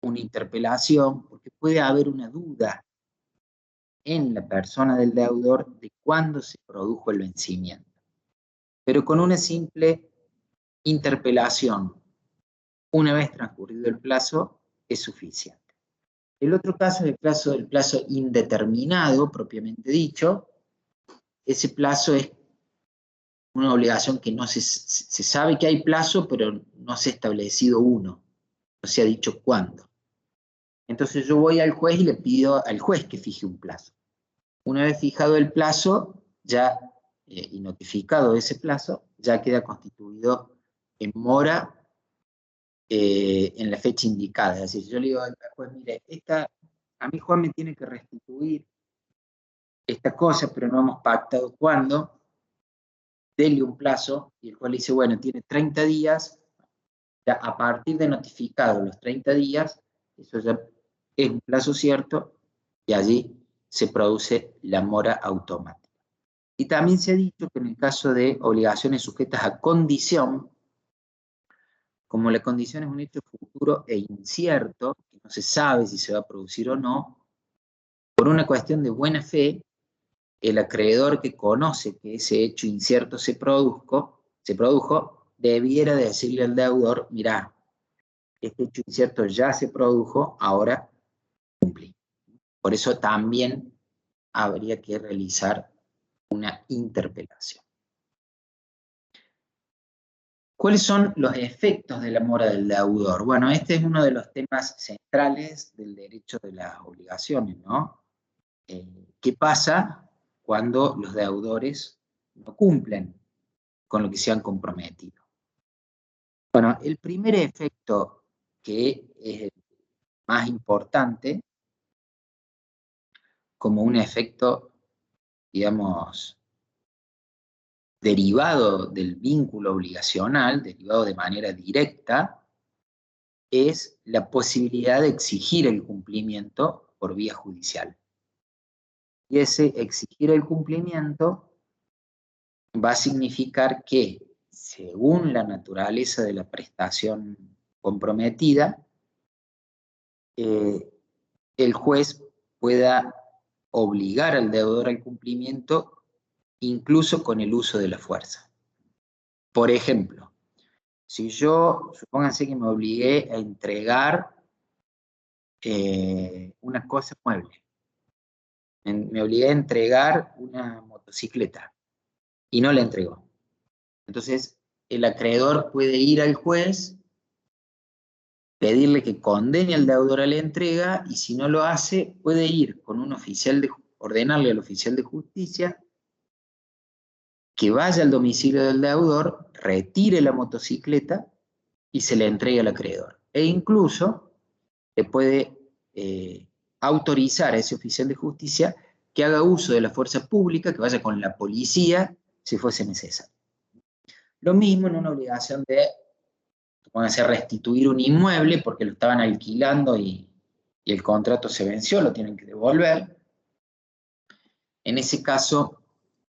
una interpelación porque puede haber una duda en la persona del deudor de cuándo se produjo el vencimiento. Pero con una simple interpelación, una vez transcurrido el plazo, es suficiente. El otro caso es el plazo indeterminado, propiamente dicho. Ese plazo es una obligación que no se sabe que hay plazo, pero no se ha establecido uno, no se ha dicho cuándo. Entonces yo voy al juez y le pido al juez que fije un plazo. Una vez fijado el plazo, ya y notificado ese plazo, ya queda constituido en mora en la fecha indicada. Es decir, yo le digo al juez, mire, a mí Juan me tiene que restituir esta cosa, pero no hemos pactado cuándo, dele un plazo, y el juez le dice, bueno, tiene 30 días, ya a partir de notificado los 30 días, eso ya es un plazo cierto, y allí se produce la mora automática. Y también se ha dicho que en el caso de obligaciones sujetas a condición, como la condición es un hecho futuro e incierto, que no se sabe si se va a producir o no, por una cuestión de buena fe, el acreedor que conoce que ese hecho incierto se produjo, debiera decirle al deudor, mirá, este hecho incierto ya se produjo, ahora cumplí. Por eso también habría que realizar una interpelación. ¿Cuáles son los efectos de la mora del deudor? Bueno, este es uno de los temas centrales del derecho de las obligaciones, ¿no? ¿Qué pasa cuando los deudores no cumplen con lo que se han comprometido. Bueno, el primer efecto, que es el más importante, como un efecto, digamos, derivado del vínculo obligacional, derivado de manera directa, es la posibilidad de exigir el cumplimiento por vía judicial. Y ese exigir el cumplimiento va a significar que, según la naturaleza de la prestación comprometida, el juez pueda obligar al deudor al cumplimiento incluso con el uso de la fuerza. Por ejemplo, si yo, supónganse que me obligué a entregar una cosa mueble, me obligué a entregar una motocicleta y no la entregó. Entonces, el acreedor puede ir al juez, pedirle que condene al deudor a la entrega, y si no lo hace, puede ir con un oficial ordenarle al oficial de justicia que vaya al domicilio del deudor, retire la motocicleta y se la entregue al acreedor. E incluso le puede autorizar a ese oficial de justicia que haga uso de la fuerza pública, que vaya con la policía si fuese necesario. Lo mismo en una obligación de, pónganse, restituir un inmueble porque lo estaban alquilando y el contrato se venció, lo tienen que devolver. En ese caso,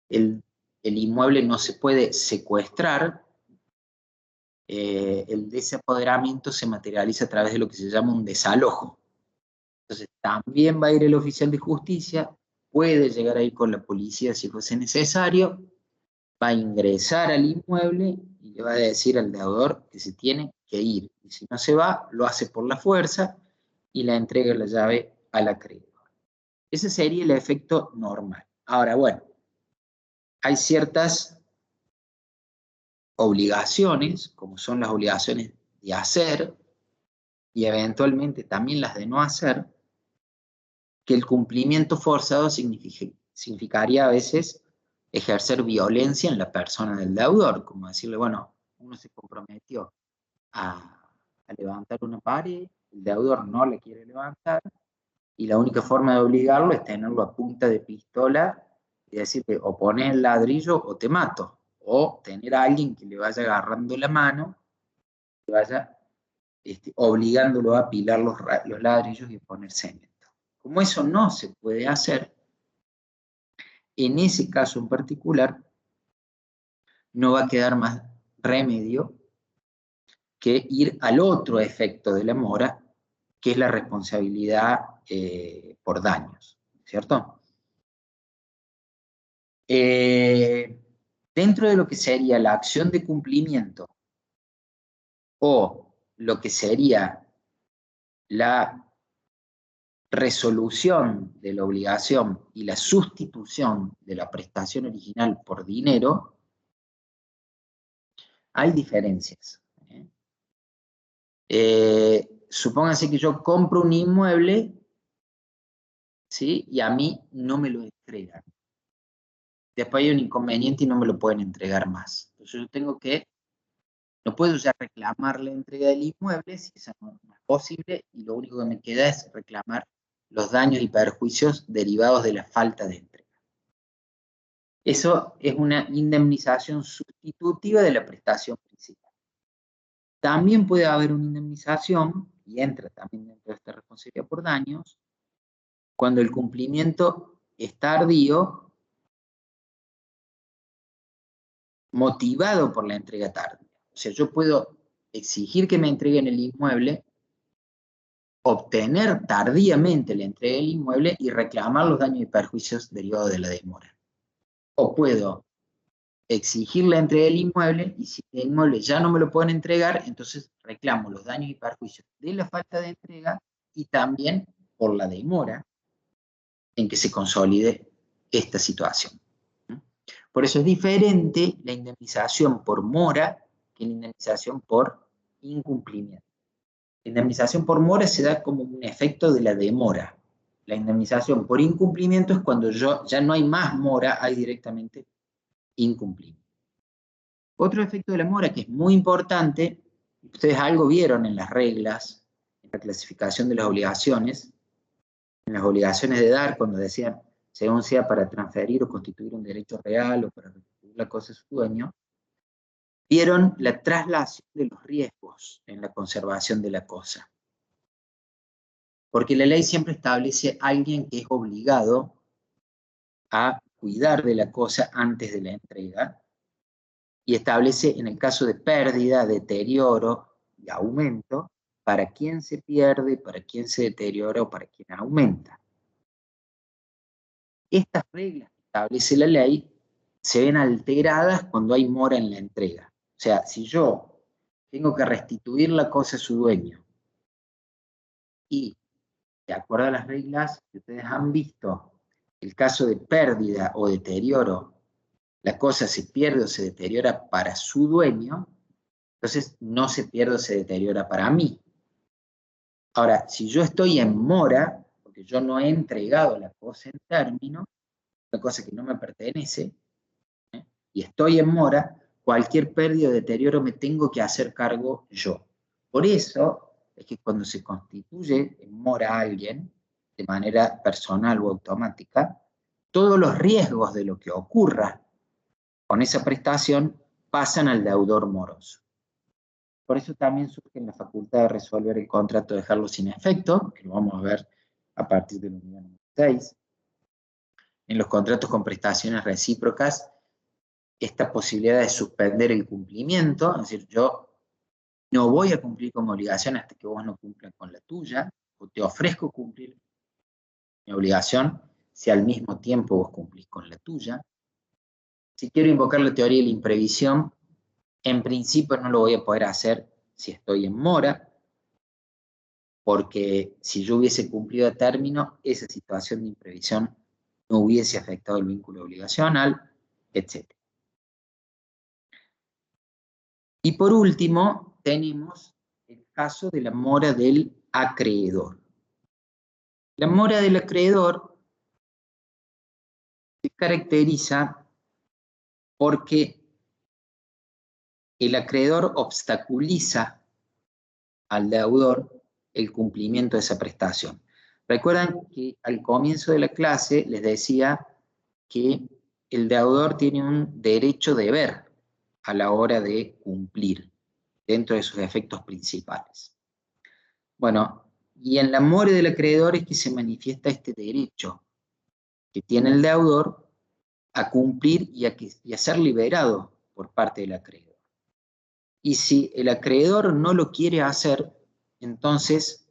el inmueble no se puede secuestrar. El desapoderamiento se materializa a través de lo que se llama un desalojo. Entonces, también va a ir el oficial de justicia, puede llegar a ir con la policía si fuese necesario, va a ingresar al inmueble y le va a decir al deudor que se tiene que ir. Y si no se va, lo hace por la fuerza y le entrega la llave al acreedor. Ese sería el efecto normal. Ahora, bueno, hay ciertas obligaciones, como son las obligaciones de hacer y eventualmente también las de no hacer, que el cumplimiento forzado significaría a veces ejercer violencia en la persona del deudor, como decirle, bueno, uno se comprometió a levantar una pared, el deudor no la quiere levantar, y la única forma de obligarlo es tenerlo a punta de pistola y decirle, o pones el ladrillo o te mato, o tener a alguien que le vaya agarrando la mano, que vaya obligándolo a apilar los ladrillos y poner cemento. Como eso no se puede hacer, en ese caso en particular, no va a quedar más remedio que ir al otro efecto de la mora, que es la responsabilidad por daños, ¿cierto? Dentro de lo que sería la acción de cumplimiento o lo que sería la resolución de la obligación y la sustitución de la prestación original por dinero, hay diferencias. Supónganse que yo compro un inmueble, ¿sí? Y a mí no me lo entregan. Después hay un inconveniente y no me lo pueden entregar más. Entonces yo tengo que, no puedo ya reclamar la entrega del inmueble si esa no es posible, y lo único que me queda es reclamar los daños y perjuicios derivados de la falta de entrega. Eso es una indemnización sustitutiva de la prestación principal. También puede haber una indemnización, y entra también dentro de esta responsabilidad por daños, cuando el cumplimiento es tardío, motivado por la entrega tardía. O sea, yo puedo exigir que me entreguen el inmueble, obtener tardíamente la entrega del inmueble y reclamar los daños y perjuicios derivados de la demora. O puedo exigir la entrega del inmueble, y si el inmueble ya no me lo pueden entregar, entonces reclamo los daños y perjuicios de la falta de entrega y también por la demora en que se consolide esta situación. Por eso es diferente la indemnización por mora que la indemnización por incumplimiento. La indemnización por mora se da como un efecto de la demora. La indemnización por incumplimiento es cuando ya no hay más mora, hay directamente incumplimiento. Otro efecto de la mora que es muy importante, ustedes algo vieron en las reglas, en la clasificación de las obligaciones, en las obligaciones de dar, cuando decían, según sea para transferir o constituir un derecho real o para restituir la cosa de su dueño, vieron la traslación de los riesgos en la conservación de la cosa. Porque la ley siempre establece a alguien que es obligado a cuidar de la cosa antes de la entrega, y establece en el caso de pérdida, deterioro y aumento, para quién se pierde, para quién se deteriora o para quién aumenta. Estas reglas que establece la ley se ven alteradas cuando hay mora en la entrega. O sea, si yo tengo que restituir la cosa a su dueño y, de acuerdo a las reglas que ustedes han visto, el caso de pérdida o deterioro, la cosa se pierde o se deteriora para su dueño, entonces no se pierde o se deteriora para mí. Ahora, si yo estoy en mora, porque yo no he entregado la cosa en término, una cosa que no me pertenece, y estoy en mora, cualquier pérdida o deterioro me tengo que hacer cargo yo. Por eso es que cuando se constituye en mora a alguien, de manera personal o automática, todos los riesgos de lo que ocurra con esa prestación pasan al deudor moroso. Por eso también surge la facultad de resolver el contrato, dejarlo sin efecto, que lo vamos a ver a partir del unidad número 6. En los contratos con prestaciones recíprocas, esta posibilidad de suspender el cumplimiento, es decir, yo no voy a cumplir con mi obligación hasta que vos no cumplas con la tuya, o te ofrezco cumplir mi obligación si al mismo tiempo vos cumplís con la tuya. Si quiero invocar la teoría de la imprevisión, en principio no lo voy a poder hacer si estoy en mora, porque si yo hubiese cumplido a término, esa situación de imprevisión no hubiese afectado el vínculo obligacional, etc. Y por último, tenemos el caso de la mora del acreedor. La mora del acreedor se caracteriza porque el acreedor obstaculiza al deudor el cumplimiento de esa prestación. Recuerdan que al comienzo de la clase les decía que el deudor tiene un derecho-deber a la hora de cumplir dentro de sus efectos principales. Bueno, y en la mora del acreedor es que se manifiesta este derecho que tiene el deudor a cumplir y a ser liberado por parte del acreedor. Y si el acreedor no lo quiere hacer, entonces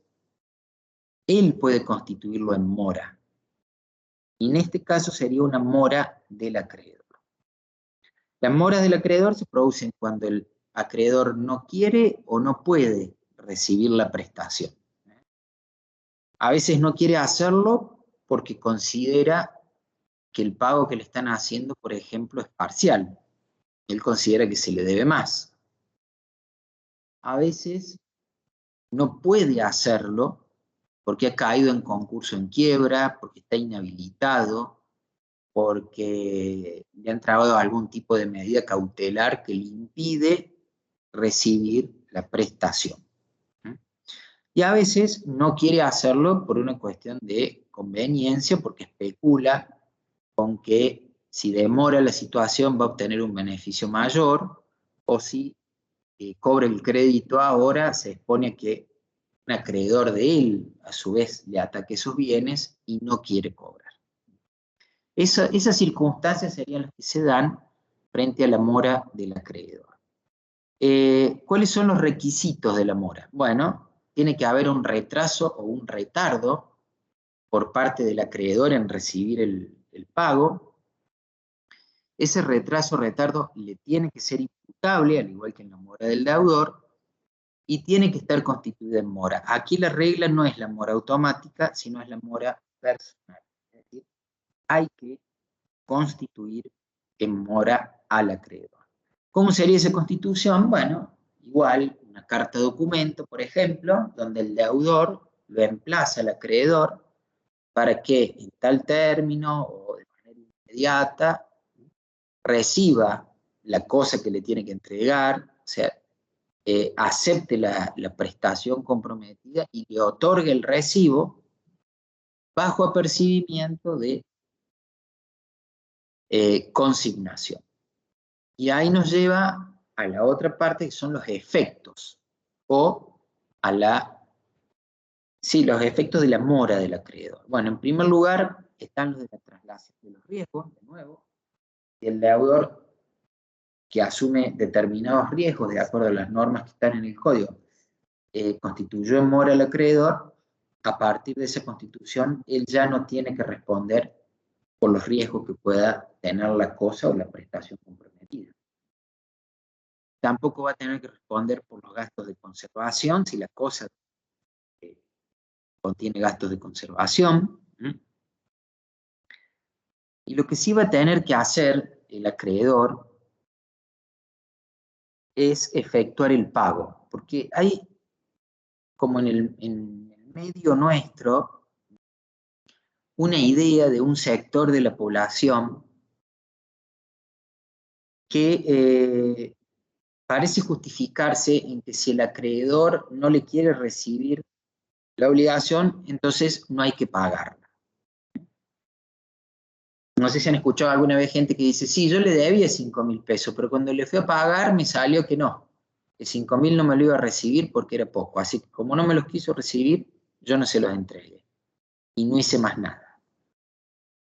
él puede constituirlo en mora. Y en este caso sería una mora del acreedor. Las moras del acreedor se producen cuando el acreedor no quiere o no puede recibir la prestación. A veces no quiere hacerlo porque considera que el pago que le están haciendo, por ejemplo, es parcial. Él considera que se le debe más. A veces no puede hacerlo porque ha caído en concurso en quiebra, porque está inhabilitado, porque le han trabado algún tipo de medida cautelar que le impide recibir la prestación. Y a veces no quiere hacerlo por una cuestión de conveniencia, porque especula con que si demora la situación va a obtener un beneficio mayor, o si cobra el crédito ahora, se expone a que un acreedor de él, a su vez, le ataque sus bienes y no quiere cobrar. Esas circunstancias serían las que se dan frente a la mora del acreedor. ¿Cuáles son los requisitos de la mora? Bueno, tiene que haber un retraso o un retardo por parte del acreedor en recibir el pago. Ese retraso o retardo le tiene que ser imputable, al igual que en la mora del deudor, y tiene que estar constituida en mora. Aquí la regla no es la mora automática, sino es la mora personal. Es decir, hay que constituir en mora al acreedor. ¿Cómo sería esa constitución? Bueno, igual una carta documento, por ejemplo, donde el deudor lo emplaza al acreedor para que en tal término o de manera inmediata reciba la cosa que le tiene que entregar, o sea, acepte la prestación comprometida y le otorgue el recibo bajo apercibimiento de consignación. Y ahí nos lleva a la otra parte, que son los efectos, o a los efectos de la mora del acreedor. Bueno, en primer lugar están los de la traslación de los riesgos, de nuevo, y el deudor que asume determinados riesgos de acuerdo a las normas que están en el código, constituyó en mora al acreedor. A partir de esa constitución, él ya no tiene que responder por los riesgos que pueda tener la cosa o la prestación comprometida. Tampoco va a tener que responder por los gastos de conservación si la cosa contiene gastos de conservación. Y lo que sí va a tener que hacer el acreedor es efectuar el pago, porque hay, como en el medio nuestro, una idea de un sector de la población que parece justificarse en que si el acreedor no le quiere recibir la obligación, entonces no hay que pagarla. No sé si han escuchado alguna vez gente que dice, sí, yo le debía 5.000 pesos, pero cuando le fui a pagar me salió que no, que 5.000 no me lo iba a recibir porque era poco. Así que como no me los quiso recibir, yo no se los entregué. Y no hice más nada.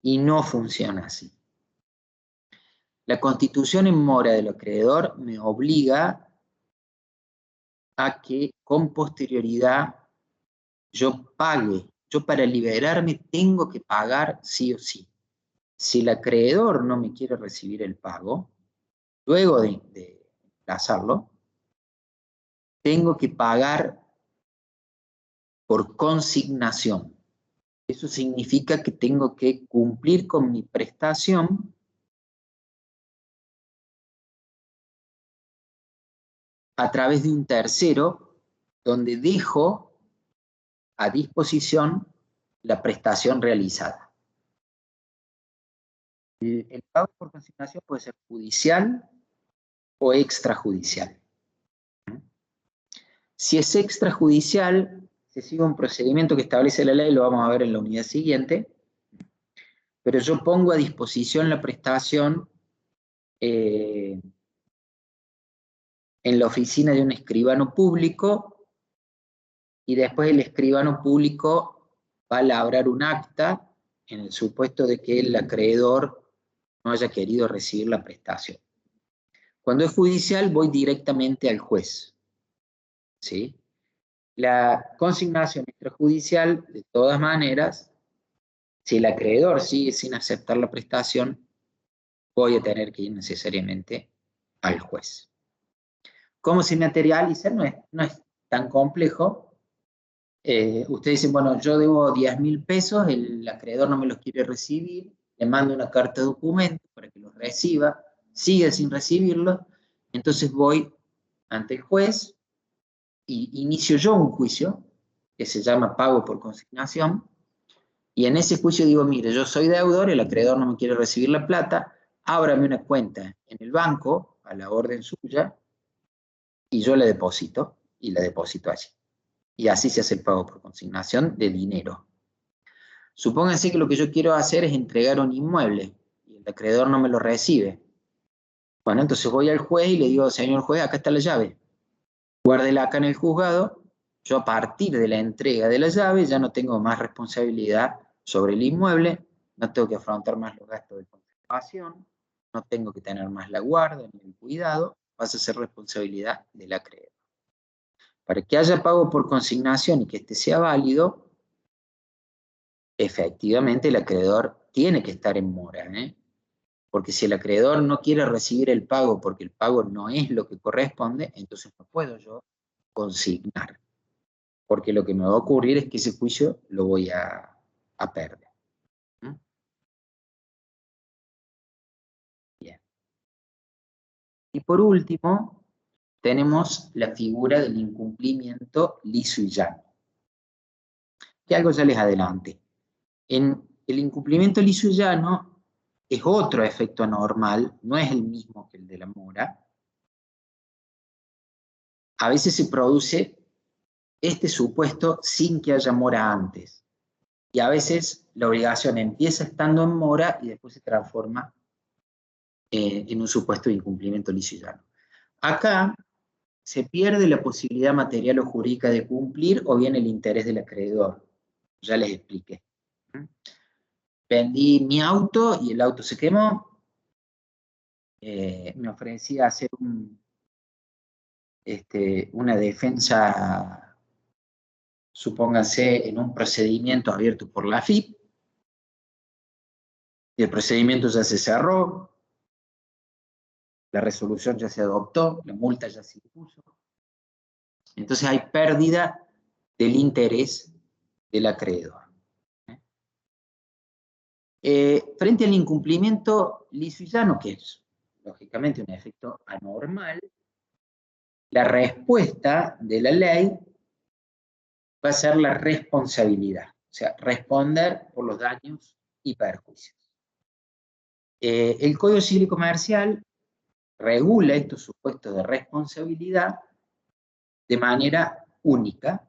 Y no funciona así. La constitución en mora del acreedor me obliga a que con posterioridad yo pague. Yo para liberarme tengo que pagar sí o sí. Si el acreedor no me quiere recibir el pago, luego de emplazarlo, tengo que pagar por consignación. Eso significa que tengo que cumplir con mi prestación a través de un tercero, donde dejo a disposición la prestación realizada. El pago por consignación puede ser judicial o extrajudicial. Si es extrajudicial, se sigue un procedimiento que establece la ley, lo vamos a ver en la unidad siguiente, pero yo pongo a disposición la prestación en la oficina de un escribano público y después el escribano público va a labrar un acta en el supuesto de que el acreedor no haya querido recibir la prestación. Cuando es judicial voy directamente al juez, ¿sí? La consignación extrajudicial, de todas maneras, si el acreedor sigue sin aceptar la prestación, voy a tener que ir necesariamente al juez. ¿Cómo se materializa? No es tan complejo. Ustedes dicen, bueno, yo debo 10.000 pesos, el acreedor no me los quiere recibir, le mando una carta de documento para que los reciba, sigue sin recibirlos, entonces voy ante el juez y inicio yo un juicio que se llama pago por consignación, y en ese juicio digo, mire, yo soy deudor, el acreedor no me quiere recibir la plata, ábrame una cuenta en el banco, a la orden suya, y yo la deposito, y la deposito allí. Y así se hace el pago por consignación de dinero. Supónganse que lo que yo quiero hacer es entregar un inmueble, y el acreedor no me lo recibe. Bueno, entonces voy al juez y le digo, señor juez, acá está la llave. Guárdela acá en el juzgado. Yo a partir de la entrega de la llave ya no tengo más responsabilidad sobre el inmueble, no tengo que afrontar más los gastos de conservación, no tengo que tener más la guardia ni el cuidado, pasa a ser responsabilidad del acreedor. Para que haya pago por consignación y que este sea válido, efectivamente el acreedor tiene que estar en mora, porque si el acreedor no quiere recibir el pago porque el pago no es lo que corresponde, entonces no puedo yo consignar, porque lo que me va a ocurrir es que ese juicio lo voy a perder. Bien. Y por último, tenemos la figura del incumplimiento liso y llano, que algo ya les adelanté. En el incumplimiento liso y llano es otro efecto anormal, no es el mismo que el de la mora. A veces se produce este supuesto sin que haya mora antes. Y a veces la obligación empieza estando en mora y después se transforma en un supuesto de incumplimiento liso y llano. Acá se pierde la posibilidad material o jurídica de cumplir o bien el interés del acreedor. Ya les expliqué. Vendí mi auto y el auto se quemó. Me ofrecí a hacer una defensa, supónganse, en un procedimiento abierto por la AFIP. Y el procedimiento ya se cerró, la resolución ya se adoptó, la multa ya se impuso. Entonces hay pérdida del interés del acreedor. Frente al incumplimiento liso y llano, que es lógicamente un efecto anormal, la respuesta de la ley va a ser la responsabilidad, o sea, responder por los daños y perjuicios. El Código Civil y Comercial regula estos supuestos de responsabilidad de manera única,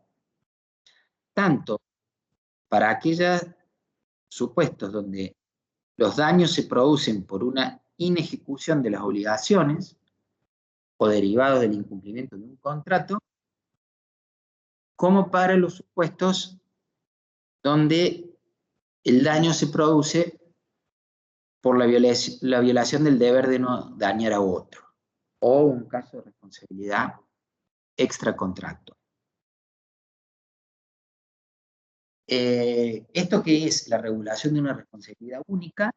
tanto para aquellos supuestos donde los daños se producen por una inejecución de las obligaciones o derivados del incumplimiento de un contrato, como para los supuestos donde el daño se produce por la violación del deber de no dañar a otro, o un caso de responsabilidad extracontractual. Esto que es la regulación de una responsabilidad única,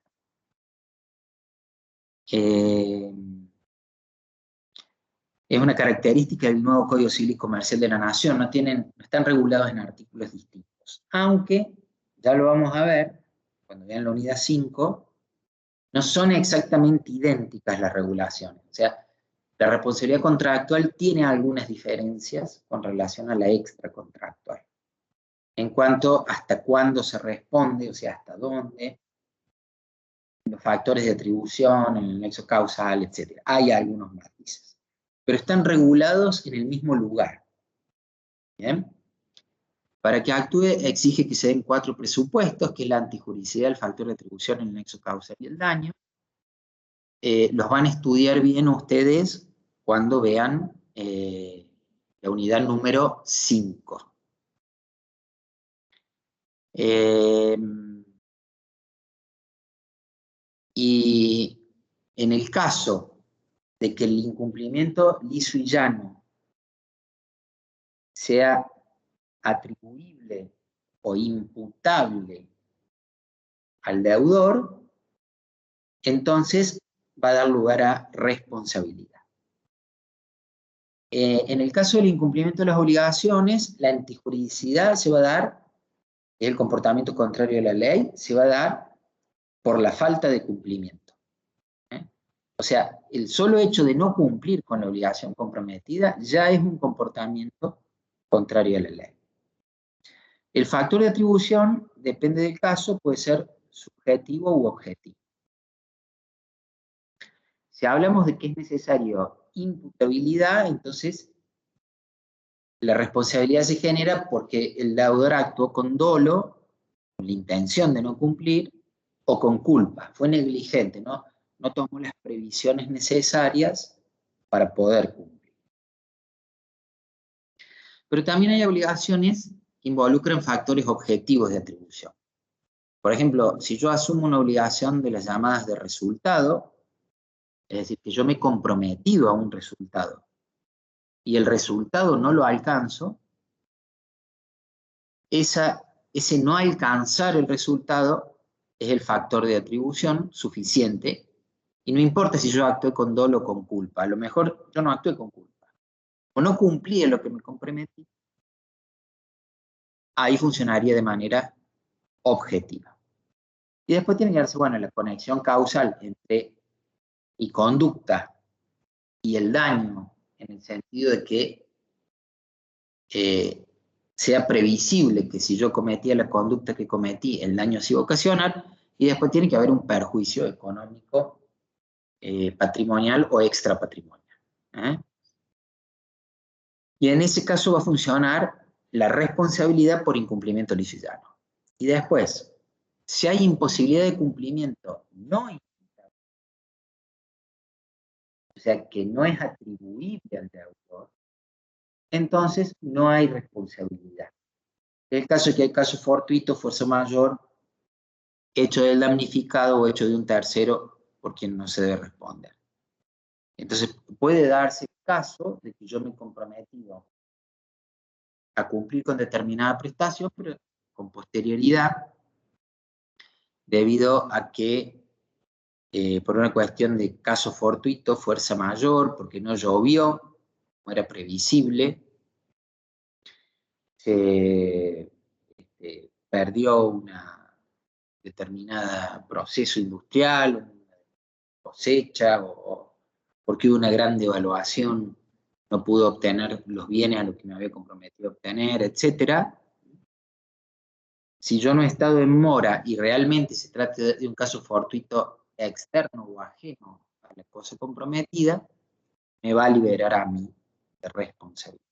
es una característica del nuevo Código Civil y Comercial de la Nación, no están regulados en artículos distintos, aunque, ya lo vamos a ver, cuando vean la unidad 5, no son exactamente idénticas las regulaciones. O sea, la responsabilidad contractual tiene algunas diferencias con relación a la extracontractual. En cuanto hasta cuándo se responde, o sea, hasta dónde, los factores de atribución, el nexo causal, etc. Hay algunos matices, pero están regulados en el mismo lugar. ¿Bien? Para que actúe exige que se den 4 presupuestos, que es la antijuricidad, el factor de atribución, el nexo causal y el daño. Los van a estudiar bien ustedes cuando vean la unidad número 5. Y en el caso de que el incumplimiento liso y llano sea atribuible o imputable al deudor, entonces va a dar lugar a responsabilidad. En el caso del incumplimiento de las obligaciones, la antijuridicidad se va a dar, el comportamiento contrario a la ley, se va a dar por la falta de cumplimiento. O sea, el solo hecho de no cumplir con la obligación comprometida ya es un comportamiento contrario a la ley. El factor de atribución, depende del caso, puede ser subjetivo u objetivo. Si hablamos de que es necesario imputabilidad, entonces la responsabilidad se genera porque el deudor actuó con dolo, con la intención de no cumplir, o con culpa, fue negligente, no tomó las previsiones necesarias para poder cumplir. Pero también hay obligaciones que involucran factores objetivos de atribución. Por ejemplo, si yo asumo una obligación de las llamadas de resultado, es decir, que yo me he comprometido a un resultado y el resultado no lo alcanzo, ese no alcanzar el resultado es el factor de atribución suficiente, y no importa si yo actué con dolo o con culpa, a lo mejor yo no actué con culpa, o no cumplí en lo que me comprometí, ahí funcionaría de manera objetiva. Y después tiene que darse, bueno, la conexión causal entre mi conducta y el daño, en el sentido de que sea previsible que si yo cometía la conducta que cometí, el daño se iba a ocasionar, y después tiene que haber un perjuicio económico, patrimonial o extrapatrimonial. ¿Eh? Y en ese caso va a funcionar la responsabilidad por incumplimiento liso y llano. Y después, si hay imposibilidad de cumplimiento no, o sea, que no es atribuible al deudor, entonces no hay responsabilidad. En el caso de que hay caso fortuito, fuerza mayor, hecho del damnificado o hecho de un tercero por quien no se debe responder. Entonces puede darse el caso de que yo me he comprometido a cumplir con determinada prestación, pero con posterioridad, debido a que por una cuestión de caso fortuito, fuerza mayor, porque no llovió, no era previsible, se perdió una determinada proceso industrial, una cosecha, o porque hubo una gran devaluación, no pude obtener los bienes a los que me había comprometido a obtener, etcétera. Si yo no he estado en mora y realmente se trata de un caso fortuito externo o ajeno a la cosa comprometida, me va a liberar a mí de responsabilidad.